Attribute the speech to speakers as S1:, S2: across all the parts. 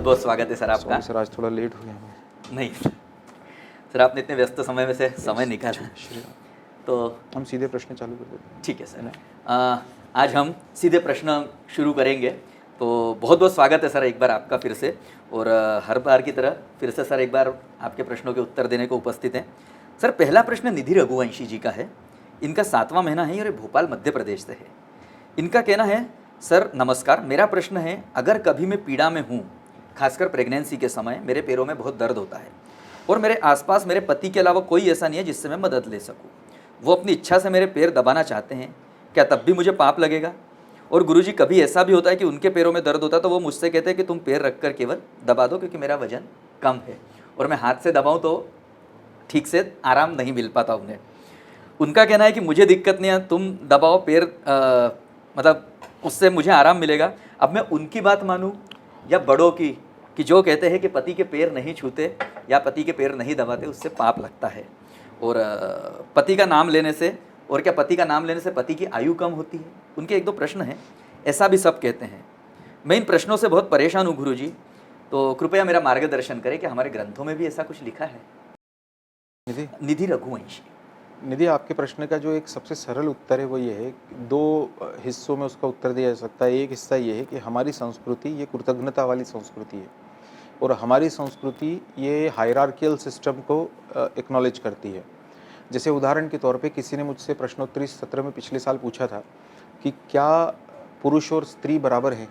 S1: बहुत बहुत स्वागत है सर आपका।
S2: सर आज थोड़ा लेट हो गया मैं।
S1: नहीं सर, आपने इतने व्यस्त समय में से समय निकाला, तो
S2: हम सीधे प्रश्न चालू कर देते हैं।
S1: ठीक है सर। आज हम सीधे प्रश्न शुरू करेंगे। तो बहुत बहुत स्वागत है सर एक बार आपका फिर से, और हर बार की तरह फिर से सर एक बार आपके प्रश्नों के उत्तर देने को उपस्थित हैं। सर पहला प्रश्न निधि रघुवंशी जी का है। इनका 7वां महीना है और ये भोपाल मध्य प्रदेश से है। इनका कहना है, सर नमस्कार, मेरा प्रश्न है, अगर कभी मैं पीड़ा में हूँ, खासकर प्रेगनेंसी के समय मेरे पैरों में बहुत दर्द होता है और मेरे आसपास मेरे पति के अलावा कोई ऐसा नहीं है जिससे मैं मदद ले सकूँ। वो अपनी इच्छा से मेरे पैर दबाना चाहते हैं, क्या तब भी मुझे पाप लगेगा? और गुरुजी कभी ऐसा भी होता है कि उनके पैरों में दर्द होता है तो वो मुझसे कहते हैं कि तुम पैर रखकर केवल दबा दो क्योंकि मेरा वजन कम है, और मैं हाथ से दबाऊँ तो ठीक से आराम नहीं मिल पाता उन्हें। उनका कहना है कि मुझे दिक्कत नहीं है, तुम दबाओ पैर, मतलब उससे मुझे आराम मिलेगा। अब मैं उनकी बात मानूं या बड़ों की, कि जो कहते हैं कि पति के पैर नहीं छूते या पति के पैर नहीं दबाते उससे पाप लगता है, और पति का नाम लेने से, और क्या पति का नाम लेने से पति की आयु कम होती है? उनके एक दो प्रश्न हैं, ऐसा भी सब कहते हैं। मैं इन प्रश्नों से बहुत परेशान हूँ गुरुजी, तो कृपया मेरा मार्गदर्शन करें कि हमारे ग्रंथों में भी ऐसा कुछ लिखा है? निधि रघुवंशी।
S2: निधि, आपके प्रश्न का जो एक सबसे सरल उत्तर है वो ये है, 2 हिस्सों में उसका उत्तर दिया जा सकता है। एक हिस्सा ये है कि हमारी संस्कृति ये कृतज्ञता वाली संस्कृति है, और हमारी संस्कृति ये हायरार्कियल सिस्टम को एक्नॉलेज करती है। जैसे उदाहरण के तौर पे किसी ने मुझसे प्रश्नोत्तरी सत्र में पिछले साल पूछा था कि क्या पुरुष और स्त्री बराबर हैं?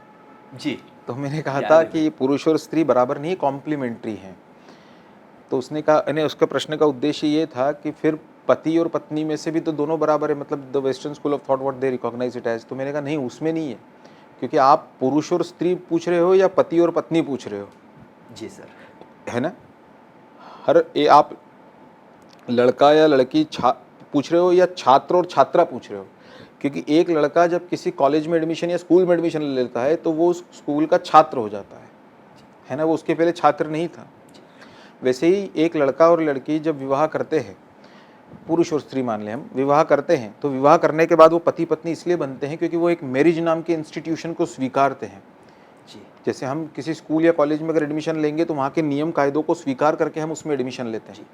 S1: जी।
S2: तो मैंने कहा था कि पुरुष और स्त्री बराबर नहीं, कॉम्प्लीमेंट्री हैं। तो उसने कहा, यानी उसका प्रश्न का उद्देश्य ये था कि फिर पति और पत्नी में से भी तो दोनों बराबर है, मतलब the western school of thought what they recognise it as. तो मैंने कहा नहीं, उसमें नहीं है, क्योंकि आप पुरुष और स्त्री पूछ रहे हो या पति और पत्नी पूछ रहे हो?
S1: जी सर,
S2: है ना। आप लड़का या लड़की पूछ रहे हो या छात्र और छात्रा पूछ रहे हो? क्योंकि एक लड़का जब किसी कॉलेज में एडमिशन या स्कूल में एडमिशन ले लेता है तो वो उस स्कूल का छात्र हो जाता है ना, वो उसके पहले छात्र नहीं था। वैसे ही एक लड़का और लड़की जब विवाह करते हैं, पुरुष और स्त्री मान लें हम, विवाह करते हैं, तो विवाह करने के बाद वो पति पत्नी इसलिए बनते हैं क्योंकि वो एक मैरिज नाम के इंस्टीट्यूशन को स्वीकारते हैं।
S1: जी।
S2: जैसे हम किसी स्कूल या कॉलेज में अगर एडमिशन लेंगे तो वहाँ के नियम कायदों को स्वीकार करके हम उसमें एडमिशन लेते हैं।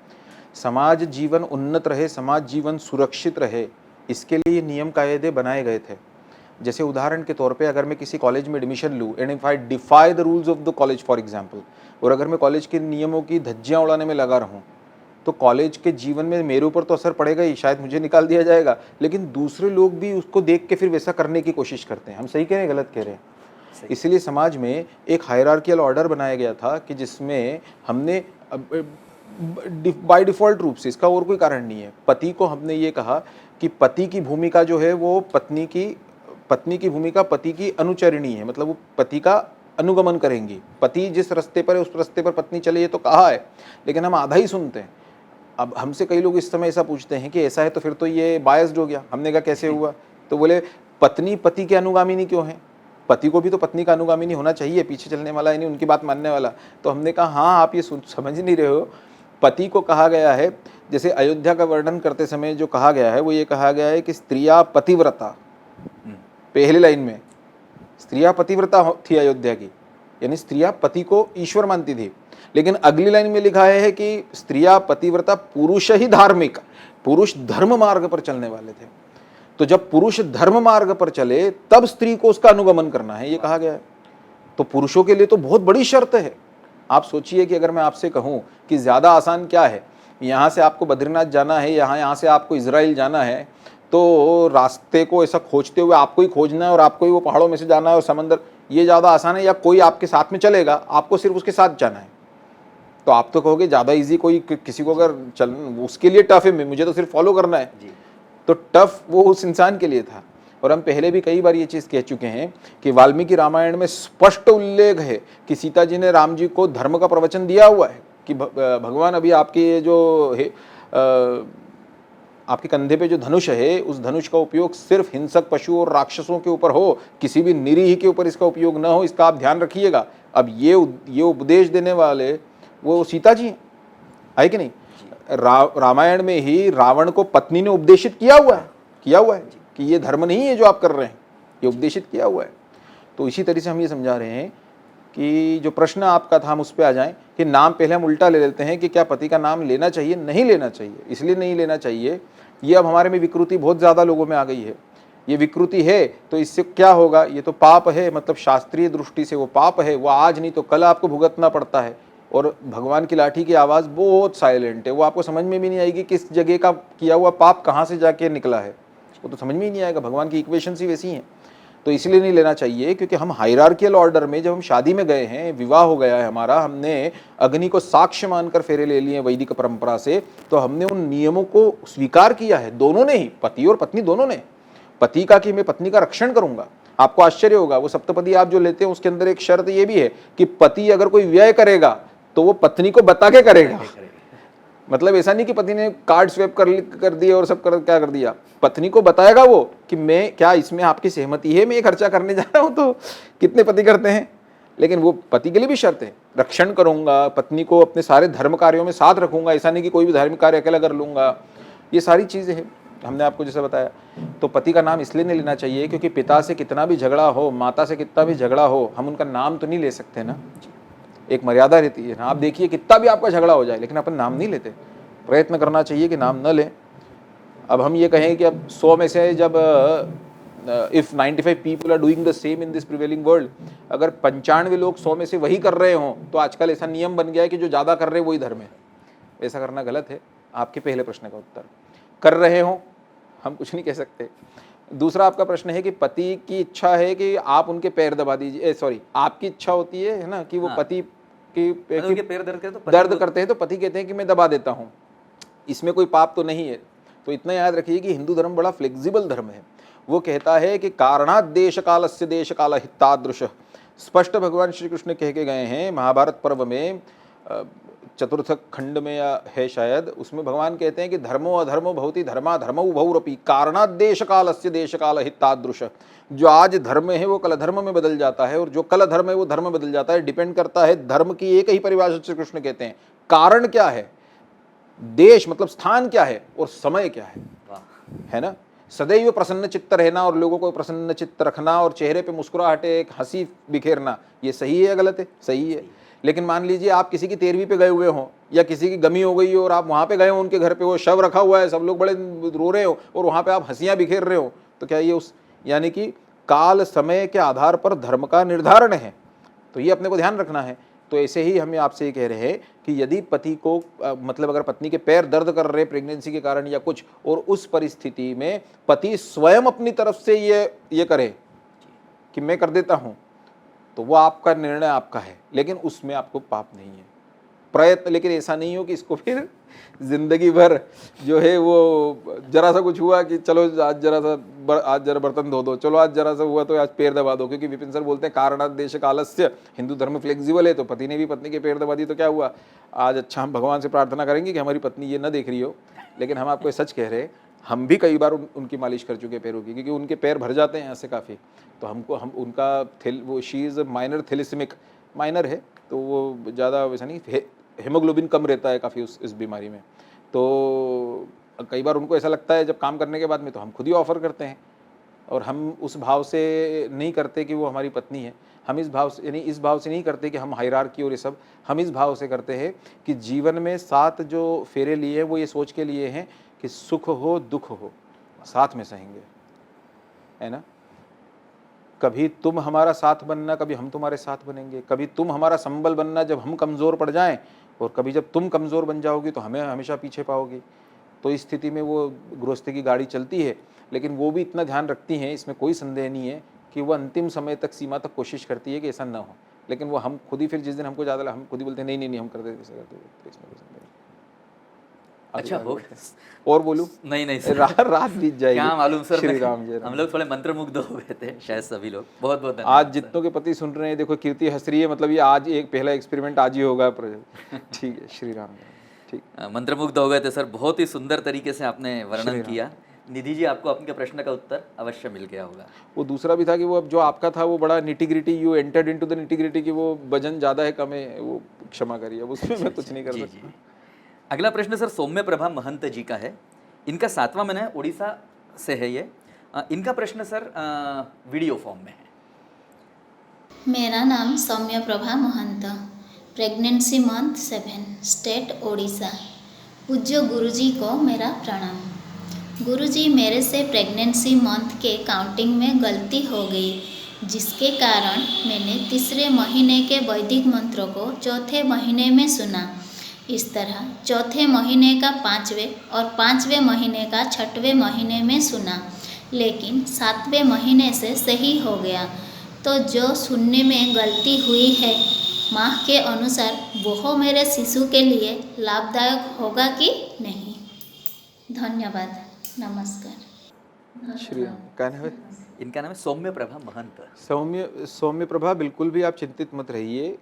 S2: समाज जीवन उन्नत रहे, समाज जीवन सुरक्षित रहे, इसके लिए ये नियम कायदे बनाए गए थे। जैसे उदाहरण के तौर पे अगर मैं किसी कॉलेज में एडमिशन लूँ, and if I defy the rules of the college for example, और अगर मैं कॉलेज के नियमों की धज्जियाँ उड़ाने में लगा रहूँ, तो कॉलेज के जीवन में मेरे ऊपर तो असर पड़ेगा ही, शायद मुझे निकाल दिया जाएगा, लेकिन दूसरे लोग भी उसको देख के फिर वैसा करने की कोशिश करते हैं। हम सही कह रहे हैं, गलत कह रहे हैं? इसलिए समाज में एक हायरार्कियल ऑर्डर बनाया गया था कि जिसमें हमने बाय डिफ़ॉल्ट रूप से, इसका और कोई कारण नहीं है, पति को हमने ये कहा कि पति की भूमिका जो है वो पत्नी की भूमिका पति की अनुचरणी है, मतलब वो पति का अनुगमन करेंगी। पति जिस रास्ते पर है उस रास्ते पर पत्नी चले, ये तो कहा है, लेकिन हम आधा ही सुनते हैं। अब हमसे कई लोग इस समय ऐसा पूछते हैं कि ऐसा है तो फिर तो ये बायस्ड हो गया। हमने कहा कैसे हुआ? तो बोले पत्नी पति के अनुगामिनी क्यों है? पति को भी तो पत्नी का अनुगामिनी होना चाहिए, पीछे चलने वाला, यानी उनकी बात मानने वाला। तो हमने कहा हाँ, आप ये समझ नहीं रहे हो, पति को कहा गया है, जैसे अयोध्या का वर्णन करते समय जो कहा गया है वो ये कहा गया है कि स्त्रिया पतिव्रता, पहली लाइन में स्त्रिया पतिव्रता थी अयोध्या की, यानी स्त्रिया पति को ईश्वर मानती थी। लेकिन अगली लाइन में लिखा है कि स्त्रिया पतिव्रता पुरुष ही धार्मिक, पुरुष धर्म मार्ग पर चलने वाले थे। तो जब पुरुष धर्म मार्ग पर चले तब स्त्री को उसका अनुगमन करना है, ये कहा गया है। तो पुरुषों के लिए तो बहुत बड़ी शर्त है। आप सोचिए कि अगर मैं आपसे कहूं कि ज्यादा आसान क्या है, यहाँ से आपको बद्रीनाथ जाना है, यहाँ से आपको इजराइल जाना है, तो रास्ते को ऐसा खोजते हुए आपको ही खोजना है और आपको ही वो पहाड़ों में से जाना है और समंदर, ये ज़्यादा आसान है, या कोई आपके साथ में चलेगा, आपको सिर्फ उसके साथ जाना है? तो आप तो कहोगे ज़्यादा इजी, कोई किसी को अगर चल, उसके लिए टफ है, मुझे तो सिर्फ फॉलो करना है। तो टफ वो उस इंसान के लिए था। और हम पहले भी कई बार ये चीज़ कह चुके हैं कि वाल्मीकि रामायण में स्पष्ट उल्लेख है कि सीता जी ने राम जी को धर्म का प्रवचन दिया हुआ है कि भगवान अभी आपके जो है, आपके कंधे पे जो धनुष है, उस धनुष का उपयोग सिर्फ हिंसक पशु और राक्षसों के ऊपर हो, किसी भी निरीह के ऊपर इसका उपयोग ना हो, इसका आप ध्यान रखिएगा। अब ये उपदेश देने वाले वो सीता जी हैं, है कि नहीं? रामायण में ही रावण को पत्नी ने उपदेशित किया हुआ है कि ये धर्म नहीं है जो आप कर रहे हैं, ये उपदेशित किया हुआ है। तो इसी तरह से हम ये समझा रहे हैं कि जो प्रश्न आपका था हम उस पर आ जाएं कि नाम पहले हम उल्टा ले लेते हैं कि क्या पति का नाम लेना चाहिए, नहीं लेना चाहिए। इसलिए नहीं लेना चाहिए, ये अब हमारे में विकृति बहुत ज़्यादा लोगों में आ गई है। ये विकृति है तो इससे क्या होगा, ये तो पाप है, मतलब शास्त्रीय दृष्टि से वो पाप है, वो आज नहीं तो कल आपको भुगतना पड़ता है। और भगवान की लाठी की आवाज़ बहुत साइलेंट है, वो आपको समझ में भी नहीं आएगी किस जगह का किया हुआ पाप कहाँ से जाके निकला है, वो तो समझ में ही नहीं आएगा। भगवान की इक्वेशंस ही वैसी हैं। तो इसलिए नहीं लेना चाहिए क्योंकि हम हायरार्कियल ऑर्डर में जब हम शादी में गए हैं, विवाह हो गया है हमारा, हमने अग्नि को साक्ष्य मानकर फेरे ले लिए वैदिक परंपरा से, तो हमने उन नियमों को स्वीकार किया है, दोनों ने ही, पति और पत्नी दोनों ने। पति का कि मैं पत्नी का रक्षण करूंगा। आपको आश्चर्य होगा, वो सप्तपदी आप जो लेते हैं उसके अंदर एक शर्त ये भी है कि पति अगर कोई व्यय करेगा तो वो पत्नी को बता के करेगा। मतलब ऐसा नहीं कि पति ने कार्ड स्वैप कर दिए और सब क्या कर दिया, पत्नी को बताएगा वो कि मैं क्या इसमें आपकी सहमति है, मैं ये खर्चा करने जा रहा हूं। तो कितने पति करते हैं, लेकिन वो पति के लिए भी शर्त है, रक्षण करूंगा, पत्नी को अपने सारे धर्म कार्यों में साथ रखूंगा, ऐसा नहीं कि कोई भी धार्मिक कार्य अकेला कर लूंगा। ये सारी चीजें हैं, हमने आपको जैसे बताया। तो पति का नाम इसलिए नहीं लेना चाहिए क्योंकि पिता से कितना भी झगड़ा हो, माता से कितना भी झगड़ा हो, हम उनका नाम तो नहीं ले सकते ना, एक मर्यादा रहती है ना। आप देखिए कितना भी आपका झगड़ा हो जाए लेकिन अपन नाम नहीं लेते, प्रयत्न करना चाहिए कि नाम न लें। अब हम ये कहें कि अब 100 में से जब if 95 people are doing the same in this prevailing world, अगर 95 लोग 100 में से वही कर रहे हों, तो आजकल ऐसा नियम बन गया है कि जो ज़्यादा कर रहे हैं वही धर्म है। ऐसा करना गलत है। आपके पहले प्रश्न का उत्तर, कर रहे हों हम कुछ नहीं कह सकते। दूसरा आपका प्रश्न है कि पति की इच्छा है कि आप उनके पैर दबा दीजिए, सॉरी आपकी इच्छा होती है ना कि वो पति की
S1: उनके पैर दर्द करते हैं तो
S2: दर्द करते हैं तो पति कहते हैं कि मैं दबा देता हूँ, इसमें कोई पाप तो नहीं है। तो इतना याद रखिए कि हिंदू धर्म बड़ा फ्लेक्सिबल धर्म है। वो कहता है कि कारणात् देश कालस्य देश काल हितादृश, स्पष्ट भगवान श्री कृष्ण कह के गए हैं महाभारत पर्व में, चतुर्थ खंड में या है शायद, उसमें भगवान कहते हैं कि धर्मो अधर्मो भवति धर्मा धर्मौ भौरपि कारणात् देश कालस्य देश काल हितादृश। जो आज धर्म है वो कल धर्म में बदल जाता है और जो कल धर्म है वो धर्म में बदल जाता है। डिपेंड करता है, धर्म की एक ही परिभाषा श्री कृष्ण कहते हैं, कारण क्या है, देश मतलब स्थान क्या है और समय क्या है ना। सदैव प्रसन्न चित्त रहना और लोगों को प्रसन्न चित्त रखना और चेहरे पे मुस्कुराहटे एक हंसी बिखेरना, ये सही है या गलत है, सही है। लेकिन मान लीजिए आप किसी की 13वीं पे गए हुए हो या किसी की गमी हो गई हो और आप वहां पे गए हो, उनके घर पे वो शव रखा हुआ है, सब लोग बड़े रो रहे हो और वहां पे आप हंसियां बिखेर रहे हो, तो क्या ये उस यानी कि काल समय के आधार पर धर्म का निर्धारण है। तो ये अपने को ध्यान रखना है। तो ऐसे ही हम आपसे ये कह रहे हैं कि यदि पति को मतलब अगर पत्नी के पैर दर्द कर रहे प्रेगनेंसी के कारण या कुछ, और उस परिस्थिति में पति स्वयं अपनी तरफ से ये करे कि मैं कर देता हूं, तो वो आपका निर्णय आपका है, लेकिन उसमें आपको पाप नहीं है। प्रयत्न, लेकिन ऐसा नहीं हो कि इसको फिर जिंदगी भर जो है वो जरा सा कुछ हुआ कि चलो आज जरा बर्तन धो दो, चलो आज जरा सा हुआ तो आज पैर दबा दो, क्योंकि विपिन सर बोलते हैं कारणात् देश कालस्य, हिंदू धर्म फ्लेक्सिबल है। तो पति ने भी पत्नी के पैर दबा दी तो क्या हुआ, आज अच्छा हम भगवान से प्रार्थना करेंगे कि हमारी पत्नी ये न देख रही हो। लेकिन हम आपको सच कह रहे हैं, हम भी कई बार उनकी मालिश कर चुके पैरों की, क्योंकि उनके पैर भर जाते हैं ऐसे काफ़ी। तो हम उनका वो she is minor thalassemic, minor है तो वो ज़्यादा वैसा नहीं, हेमोग्लोबिन कम रहता है काफ़ी इस बीमारी में। तो कई बार उनको ऐसा लगता है जब काम करने के बाद में, तो हम खुद ही ऑफ़र करते हैं। और हम उस भाव से नहीं करते कि वो हमारी पत्नी है, हम इस भाव से, यानी इस भाव से नहीं करते कि हम हायरार्की और ये सब, हम इस भाव से करते हैं कि जीवन में 7 जो फेरे लिए हैं वो ये सोच के लिए हैं कि सुख हो दुख हो साथ में सहेंगे, है ना। कभी तुम हमारा साथ बनना, कभी हम तुम्हारे साथ बनेंगे, कभी तुम हमारा संबल बनना जब हम कमज़ोर पड़ जाएं, और कभी जब तुम कमज़ोर बन जाओगी तो हमें हमेशा पीछे पाओगी। तो इस स्थिति में वो गृहस्थी की गाड़ी चलती है, लेकिन वो भी इतना ध्यान रखती हैं, इसमें कोई संदेह नहीं है कि वो अंतिम समय तक, सीमा तक कोशिश करती है कि ऐसा ना हो। लेकिन वो हम खुद ही फिर जिस दिन हमको ज़्यादा, हम खुद ही बोलते हैं नहीं नहीं नहीं हम कर देते, ऐसा करते।
S1: अच्छा हो गया।
S2: और बोलूं?
S1: नहीं सर,
S2: रात बीत जाएगी।
S1: क्या मालूम सर,
S2: श्री राम जय राम।
S1: हम लोग थोड़े मंत्रमुग्ध हो गए थे शायद सभी लोग। बहुत बहुत
S2: आज जितनों के पति सुन रहे हैं, देखो कीर्ति हंस रही है, मतलब ये आज एक पहला एक्सपेरिमेंट आज ही होगा। ठीक है, श्री राम। ठीक,
S1: मंत्रमुग्ध हो गए थे सर, बहुत ही सुंदर तरीके से आपने वर्णन किया। निधि जी, आपको आपके प्रश्न का उत्तर अवश्य मिल गया होगा।
S2: वो दूसरा भी था कि वो अब जो आपका था वो बड़ा nitty-gritty, you entered into the nitty-gritty, कि वो वजन ज़्यादा है कम है, वो क्षमा करिए, अब उसमें मैं कुछ नहीं कर सकता।
S1: अगला प्रश्न सर सौम्य प्रभा महंत जी का है। इनका 7वां महीना है, उड़ीसा से है ये। इनका प्रश्न सर वीडियो फॉर्म में है।
S3: मेरा नाम सौम्य प्रभा महंत, प्रेगनेंसी मंथ 7, स्टेट ओडिशा। पूज्य गुरुजी को मेरा प्रणाम। गुरुजी, मेरे से प्रेगनेंसी मंथ के काउंटिंग में गलती हो गई, जिसके कारण मैंने तीसरे महीने के वैदिक मंत्रों को चौथे महीने में सुना। इस तरह चौथे महीने का 5वें और 5वें महीने का 6वें महीने में सुना, लेकिन 7वें महीने से सही हो गया। तो जो सुनने में गलती हुई है, माह के अनुसार वो मेरे शिशु के लिए लाभदायक होगा कि नहीं? धन्यवाद, नमस्कार।
S2: श्री क्या नाम है?
S1: इनका नाम है सौम्य प्रभा महंत।
S2: सौम्य प्रभा, बिल्कुल भी आप चिंतित मत रहिए।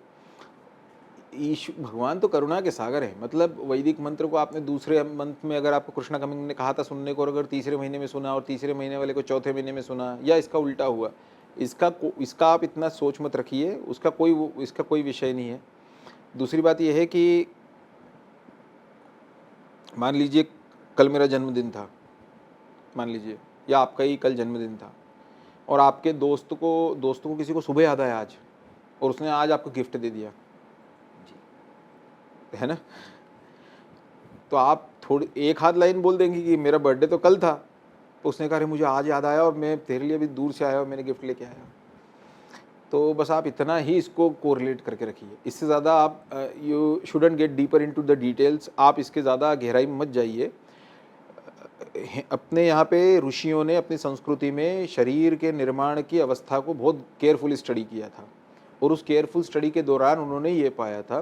S2: भगवान तो करुणा के सागर है। मतलब वैदिक मंत्र को आपने दूसरे मंथ में, अगर आपको कृष्णा कमिंग ने कहा था सुनने को, और अगर तीसरे महीने में सुना और तीसरे महीने वाले को चौथे महीने में सुना, या इसका उल्टा हुआ, इसका आप इतना सोच मत रखिए। इसका कोई विषय नहीं है। दूसरी बात यह है कि मान लीजिए कल मेरा जन्मदिन था, मान लीजिए, या आपका ही कल जन्मदिन था, और आपके दोस्तों को किसी को सुबह याद आया आज, और उसने आज आपको गिफ्ट दे दिया, है ना? तो आप थोड़ी एक हाथ लाइन बोल देंगे कि मेरा बर्थडे तो कल था, तो उसने कहा मुझे आज याद आया और मैं तेरे लिए अभी दूर से आया और मैंने गिफ्ट लेके आया। तो बस आप इतना ही इसको कोरिलेट करके रखिए। इससे ज़्यादा आप you shouldn't get deeper into the details. आप इसके ज़्यादा गहराई में मत जाइए। अपने यहाँ पे ऋषियों ने अपनी संस्कृति में शरीर के निर्माण की अवस्था को बहुत केयरफुल स्टडी किया था, और उस केयरफुल स्टडी के दौरान उन्होंने ये पाया था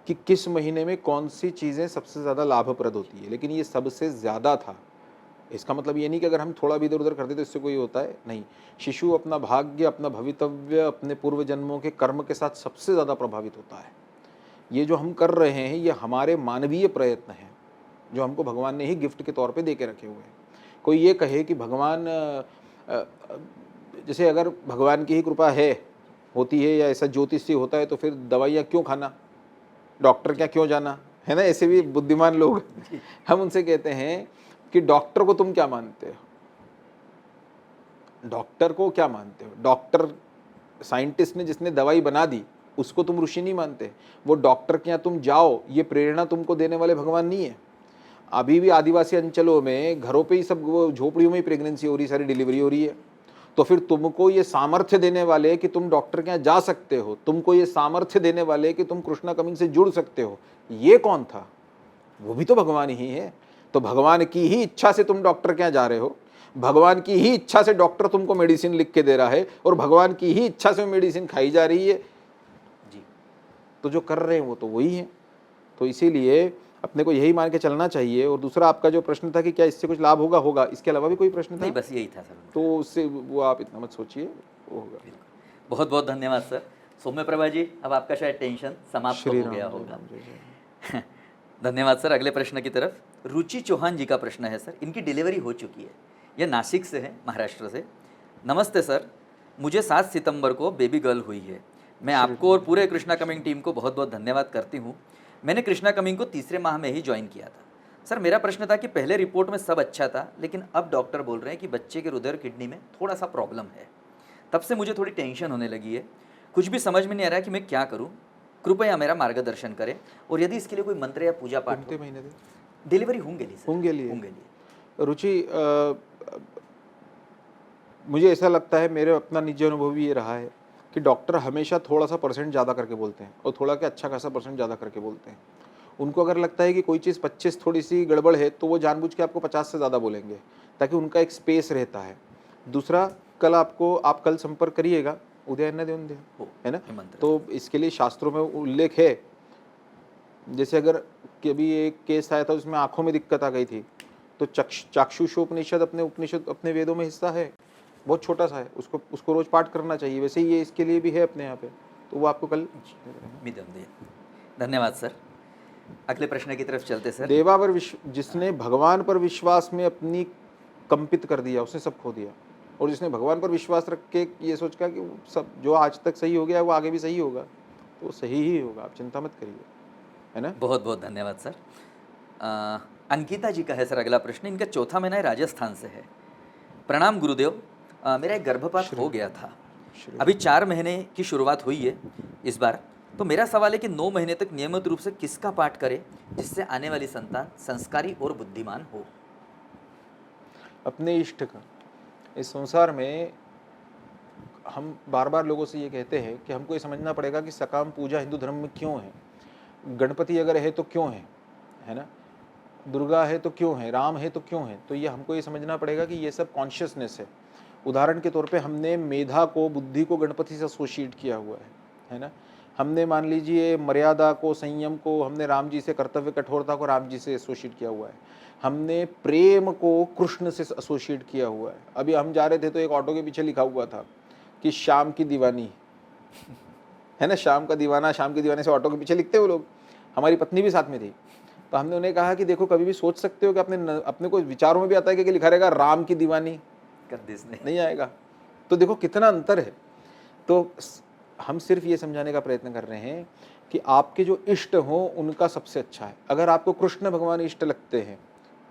S2: कि किस महीने में कौन सी चीज़ें सबसे ज़्यादा लाभप्रद होती है। लेकिन ये सबसे ज़्यादा था। इसका मतलब ये नहीं कि अगर हम थोड़ा भी इधर उधर करते तो इससे कोई होता है, नहीं। शिशु अपना भाग्य, अपना भवितव्य, अपने पूर्व जन्मों के कर्म के साथ सबसे ज़्यादा प्रभावित होता है। ये जो हम कर रहे हैं ये हमारे मानवीय प्रयत्न हैं, जो हमको भगवान ने ही गिफ्ट के तौर पे दे के रखे हुए हैं। कोई ये कहे कि भगवान जैसे अगर भगवान की ही कृपा होती है या ऐसा ज्योतिष से होता है, तो फिर दवाइयाँ क्यों खाना, डॉक्टर क्या क्यों जाना, है ना? ऐसे भी बुद्धिमान लोग हम उनसे कहते हैं कि डॉक्टर को तुम क्या मानते हो? डॉक्टर को क्या मानते हो? डॉक्टर साइंटिस्ट ने जिसने दवाई बना दी उसको तुम ऋषि नहीं मानते? वो डॉक्टर के यहाँ तुम जाओ, ये प्रेरणा तुमको देने वाले भगवान नहीं है? अभी भी आदिवासी अंचलों में घरों पे ही सब, वो झोपड़ियों में ही प्रेगनेंसी हो रही, सारी डिलीवरी हो रही है। तो फिर तुमको ये सामर्थ्य देने वाले कि तुम डॉक्टर के यहाँ जा सकते हो, तुमको ये सामर्थ्य देने वाले कि तुम कृष्णा कमिंग से जुड़ सकते हो, ये कौन था? वो भी तो भगवान ही है। तो भगवान की ही इच्छा से तुम डॉक्टर के यहाँ जा रहे हो, भगवान की ही इच्छा से डॉक्टर तुमको मेडिसिन लिख के दे रहा है, और भगवान की ही इच्छा से मेडिसिन खाई जा रही है जी। तो जो कर रहे हैं वो तो वही है। तो इसीलिए अपने को यही मान के चलना चाहिए। और दूसरा आपका जो प्रश्न था कि क्या इससे कुछ लाभ होगा, इसके अलावा भी कोई प्रश्न था?
S1: नहीं, बस यही था सर।
S2: तो उससे वो आप इतना मत सोचिए, वो होगा।
S1: बहुत बहुत धन्यवाद सर। सौम्य प्रभा जी, अब आपका शायद टेंशन समाप्त हो गया होगा। धन्यवाद सर। अगले प्रश्न की तरफ। रुचि चौहान जी का प्रश्न है सर, इनकी डिलीवरी हो चुकी है, यह नासिक से है, महाराष्ट्र से। नमस्ते सर, मुझे 7 सितंबर को बेबी गर्ल हुई है। मैं आपको और पूरे कृष्णा कमिंग टीम को बहुत बहुत धन्यवाद करती हूँ। मैंने कृष्णा कमिंग को तीसरे माह में ही ज्वाइन किया था। सर, मेरा प्रश्न था कि पहले रिपोर्ट में सब अच्छा था, लेकिन अब डॉक्टर बोल रहे हैं कि बच्चे के हृदय और किडनी में थोड़ा सा प्रॉब्लम है। तब से मुझे थोड़ी टेंशन होने लगी है। कुछ भी समझ में नहीं आ रहा है कि मैं क्या करूँ। कृपया मेरा मार्गदर्शन करें, और यदि इसके लिए कोई मंत्र या पूजा पाठ
S2: कितने महीने थे?
S1: डिलीवरी होंगे
S2: लिए रुचि, मुझे ऐसा लगता है, मेरे अपना निजी अनुभव भी ये रहा है कि डॉक्टर हमेशा थोड़ा सा परसेंट ज़्यादा करके बोलते हैं, और थोड़ा क्या अच्छा खासा परसेंट ज़्यादा करके बोलते हैं। उनको अगर लगता है कि कोई चीज़ 25 थोड़ी सी गड़बड़ है, तो वो जानबूझ के आपको 50 से ज़्यादा बोलेंगे, ताकि उनका एक स्पेस रहता है। दूसरा, आप कल संपर्क करिएगा, उदय है ना? तो इसके लिए शास्त्रों में उल्लेख है। जैसे अगर कभी एक केस आया था उसमें आंखों में दिक्कत आ गई थी, तो चाक्षुषोपनिषद अपने वेदों में हिस्सा है, बहुत छोटा सा है, उसको रोज पाठ करना चाहिए। वैसे ही ये इसके लिए भी है अपने यहाँ पे, तो वो आपको कल
S1: धन्यवाद सर। अगले प्रश्न की तरफ चलते सर।
S2: देवा पर जिसने भगवान पर विश्वास में अपनी कंपित कर दिया, उसने सब खो दिया। और जिसने भगवान पर विश्वास रख के ये सोचा कि सब जो आज तक सही हो गया वो आगे भी सही होगा, तो सही ही होगा, आप चिंता मत करिए, है ना?
S1: बहुत बहुत धन्यवाद सर। अंकिता जी का है सर अगला प्रश्न। इनका चौथा महीना राजस्थान से है। प्रणाम गुरुदेव, मेरा एक गर्भपात हो गया था। अभी 4 महीने की शुरुआत हुई है इस बार, तो मेरा सवाल है कि 9 महीने तक नियमित रूप से किसका पाठ करें जिससे आने वाली संतान संस्कारी और बुद्धिमान हो?
S2: अपने इष्ट का। इस संसार में हम बार बार लोगों से ये कहते हैं कि हमको ये समझना पड़ेगा कि सकाम पूजा हिंदू धर्म में क्यों है, गणपति अगर है तो क्यों है ना, दुर्गा है तो क्यों है, राम है तो क्यों है। तो ये हमको ये समझना पड़ेगा कि ये सब कॉन्शियसनेस है। उदाहरण के तौर पे हमने मेधा को, बुद्धि को गणपति से एसोसिएट किया हुआ है ना। हमने मान लीजिए मर्यादा को, संयम को हमने राम जी से, कर्तव्य कठोरता को राम जी से एसोसिएट किया हुआ है। हमने प्रेम को कृष्ण से एसोसिएट किया हुआ है। अभी हम जा रहे थे तो एक ऑटो के पीछे लिखा हुआ था कि शाम की दीवानी है ना, शाम का दीवाना, शाम के दीवाने से ऑटो के पीछे लिखते वो लोग। हमारी पत्नी भी साथ में थी, तो हमने उन्हें कहा कि देखो कभी भी सोच सकते हो कि अपने को विचारों में भी आता है कि लिखा रहेगा राम की दीवानी,
S1: कद्दिस
S2: नहीं आएगा। तो देखो कितना अंतर है। तो हम सिर्फ ये समझाने का प्रयत्न कर रहे हैं कि आपके जो इष्ट हों उनका सबसे अच्छा है। अगर आपको कृष्ण भगवान इष्ट लगते हैं